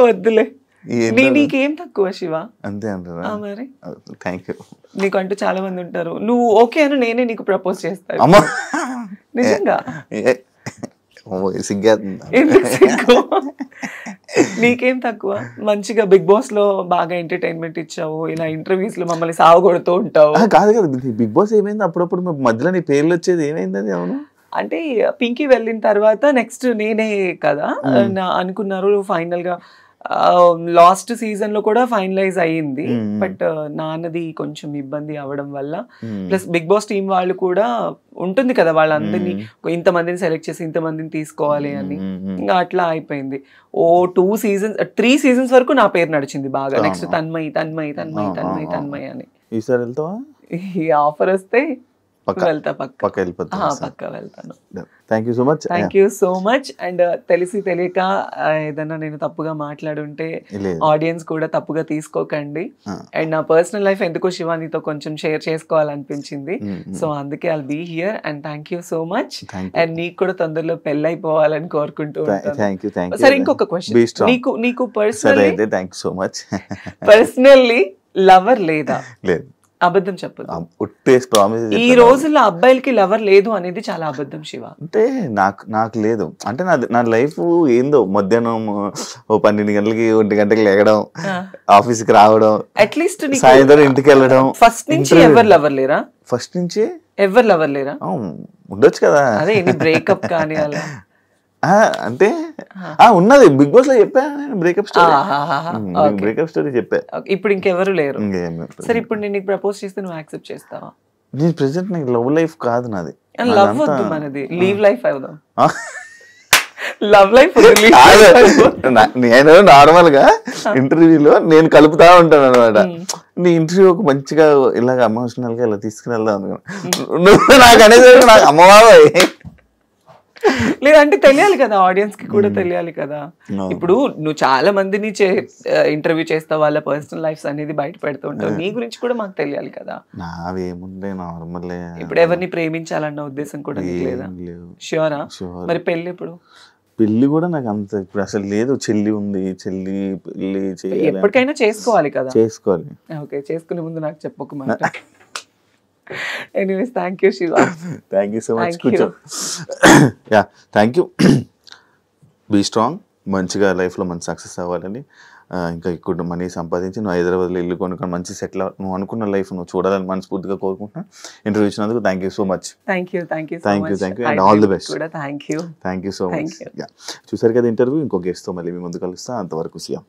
వద్దులే, నీకేం తక్కువ శివ? అంతే అంటారా? మరి థ్యాంక్ యూ. నీకంటూ చాలా మంది ఉంటారు. నువ్వు ఓకే అని నేనే నీకు ప్రపోజ్ చేస్తాను. నిజంగా నీకేం తక్కువ? మంచిగా బిగ్ బాస్ లో బాగా ఎంటర్టైన్మెంట్ ఇచ్చావు, ఇలా ఇంటర్వ్యూస్ లో మమ్మల్ని సావగొడుతూ ఉంటావు. కాదు కదా, బిగ్ బాస్ ఏమైంది అప్పుడప్పుడు మధ్యలో నీ పేర్లు వచ్చేది ఏమైంది అది? అవును, అంటే పింకీ వెళ్ళిన తర్వాత నెక్స్ట్ నేనే కదా అనుకున్నారు. ఫైనల్ గా లాస్ట్ సీజన్ లో కూడా ఫైనలైజ్ అయ్యింది. బట్ నాన్నది కొంచెం ఇబ్బంది అవడం వల్ల, ప్లస్ బిగ్ బాస్ టీం వాళ్ళు కూడా ఉంటుంది కదా, వాళ్ళందరినీ ఇంతమందిని సెలెక్ట్ చేసి ఇంతమందిని తీసుకోవాలి అని, ఇంకా అట్లా అయిపోయింది. 3 seasons వరకు నా పేరు నడిచింది బాగా. నెక్స్ట్ తన్మయ్ తన్మయ్ తన్మయ్ తన్మయ్ తన్మయ్ అని. ఈసారి వెళ్తావా? ఈ ఆఫర్ వస్తే వెళ్తా, పక్క వెళ్తాను. Thank you so much. Thank you so much. And తెలిసి తెలియక ఏదన్నా నేను తప్పుగా మాట్లాడుంటే ఆడియన్స్ కూడా తప్పుగా తీసుకోకండి. అండ్ నా పర్సనల్ లైఫ్ ఎందుకో శివానితో కొంచెం షేర్ చేసుకోవాలనిపించింది, సో అందుకే I'll be here. And thank you so much. And నీకు కూడా తొందరలో పెళ్ళి అయిపోవాలని కోరుకుంటూ ఉంటాను. సరే, ఇంకొక క్వశ్చన్, నీకు పర్సనల్లీ లవర్ లేదా? లేదు. అబద్ధం చెప్పదు. ఈ ఈ రోజుల్లో అబ్బాయిలకి లవర్ లేదు అనేది చాలా అబద్ధం శివ. అంటే నాకు లేదు. అంటే నా లైఫ్ ఏందో, మధ్యాహ్నం 12 గంటలకి 1 గంటకి లేగడం, ఆఫీస్ కి రావడం, అట్లీస్ట్ సాయంత్రం ఇంటికి వెళ్ళడం. ఫస్ట్ నుంచి ఎవరు లవర్ లేరా? ఫస్ట్ నుంచి ఎవరు లవర్ లేరా? ఉండొచ్చు కదా. అదే బ్రేకప్ కానీ అలా అంటే ఉన్నది. బిగ్ బాస్ లో చెప్పా బ్రేకప్ స్టోరీ చెప్పా. ఇప్పుడు ఇంకెవరు లేరు. సరే, ఇప్పుడు నేను నీకు ప్రపోజ్ చేస్తే నువ్వు యాక్సెప్ట్ చేస్తావా? నేను ప్రెసెంట్ నాకు లవ్ లైఫ్ కాదు నాది. లవ్ వద్దు, మనది లీవ్ లైఫ్ అవుదాం. లవ్ లైఫ్ నేను నార్మల్ గా ఇంటర్వ్యూలో నేను కలుపుతా ఉంటాను అనమాట. నీ ఇంటర్వ్యూ ఒక మంచిగా ఇలాగ ఎమోషనల్ గా ఇలా తీసుకుని వెళ్దాం అనుకున్నా. నాకు అనేది నాకు అమ్మవారు లేదంటే తెలియాలి కదా, ఆడియన్స్ కి కూడా తెలియాలి కదా. ఇప్పుడు నువ్వు చాలా మందిని ఇంటర్వ్యూ చేస్తావు, వాళ్ళ పర్సనల్ లైఫ్స్ అనేది బయట పెడుతూ ఉంటావు, నీ గురించి కూడా మాకు తెలియాలి కదా. నావేముండే నార్మల్. ఇప్పుడు ఎవరిని ప్రేమించాలన్న ఉద్దేశం కూడా నీకు లేదా? ష్యూరా? మరి పెళ్లి ఎప్పుడు? పెళ్లి కూడా నాకు అంత ఇప్పుడు అసలు లేదు. చెల్లి ఉంది, చెల్లి పెళ్లి ఎప్పటికైనా చేసుకోవాలి కదా. చేసుకోవాలి. ఓకే, చేసుకునే ముందు నాకు చెప్పకు మాట. Anyways, thank you, Shiva. Thank you so much. Yeah, thank you. Be strong. మంచిగా లైఫ్లో మంచి సక్సెస్ అవ్వాలని, ఇంకా ఇక్కడ మనీ సంపాదించి నువ్వు హైదరాబాద్లో ఇల్లు కొనుక్కొని మంచి సెటిల్ నువ్వు అనుకున్న లైఫ్ నువ్వు చూడాలని మనస్ఫూర్తిగా కోరుకుంటున్నా. ఇంటర్వ్యూ ఇచ్చినందుకు thank you so much. Thank you and all the best. Thank you so much. చూసారు కదా ఇంటర్వ్యూ. ఇంకో గెస్ట్తో మళ్ళీ మీ ముందు కలుస్తా. అంతవరకు సియా.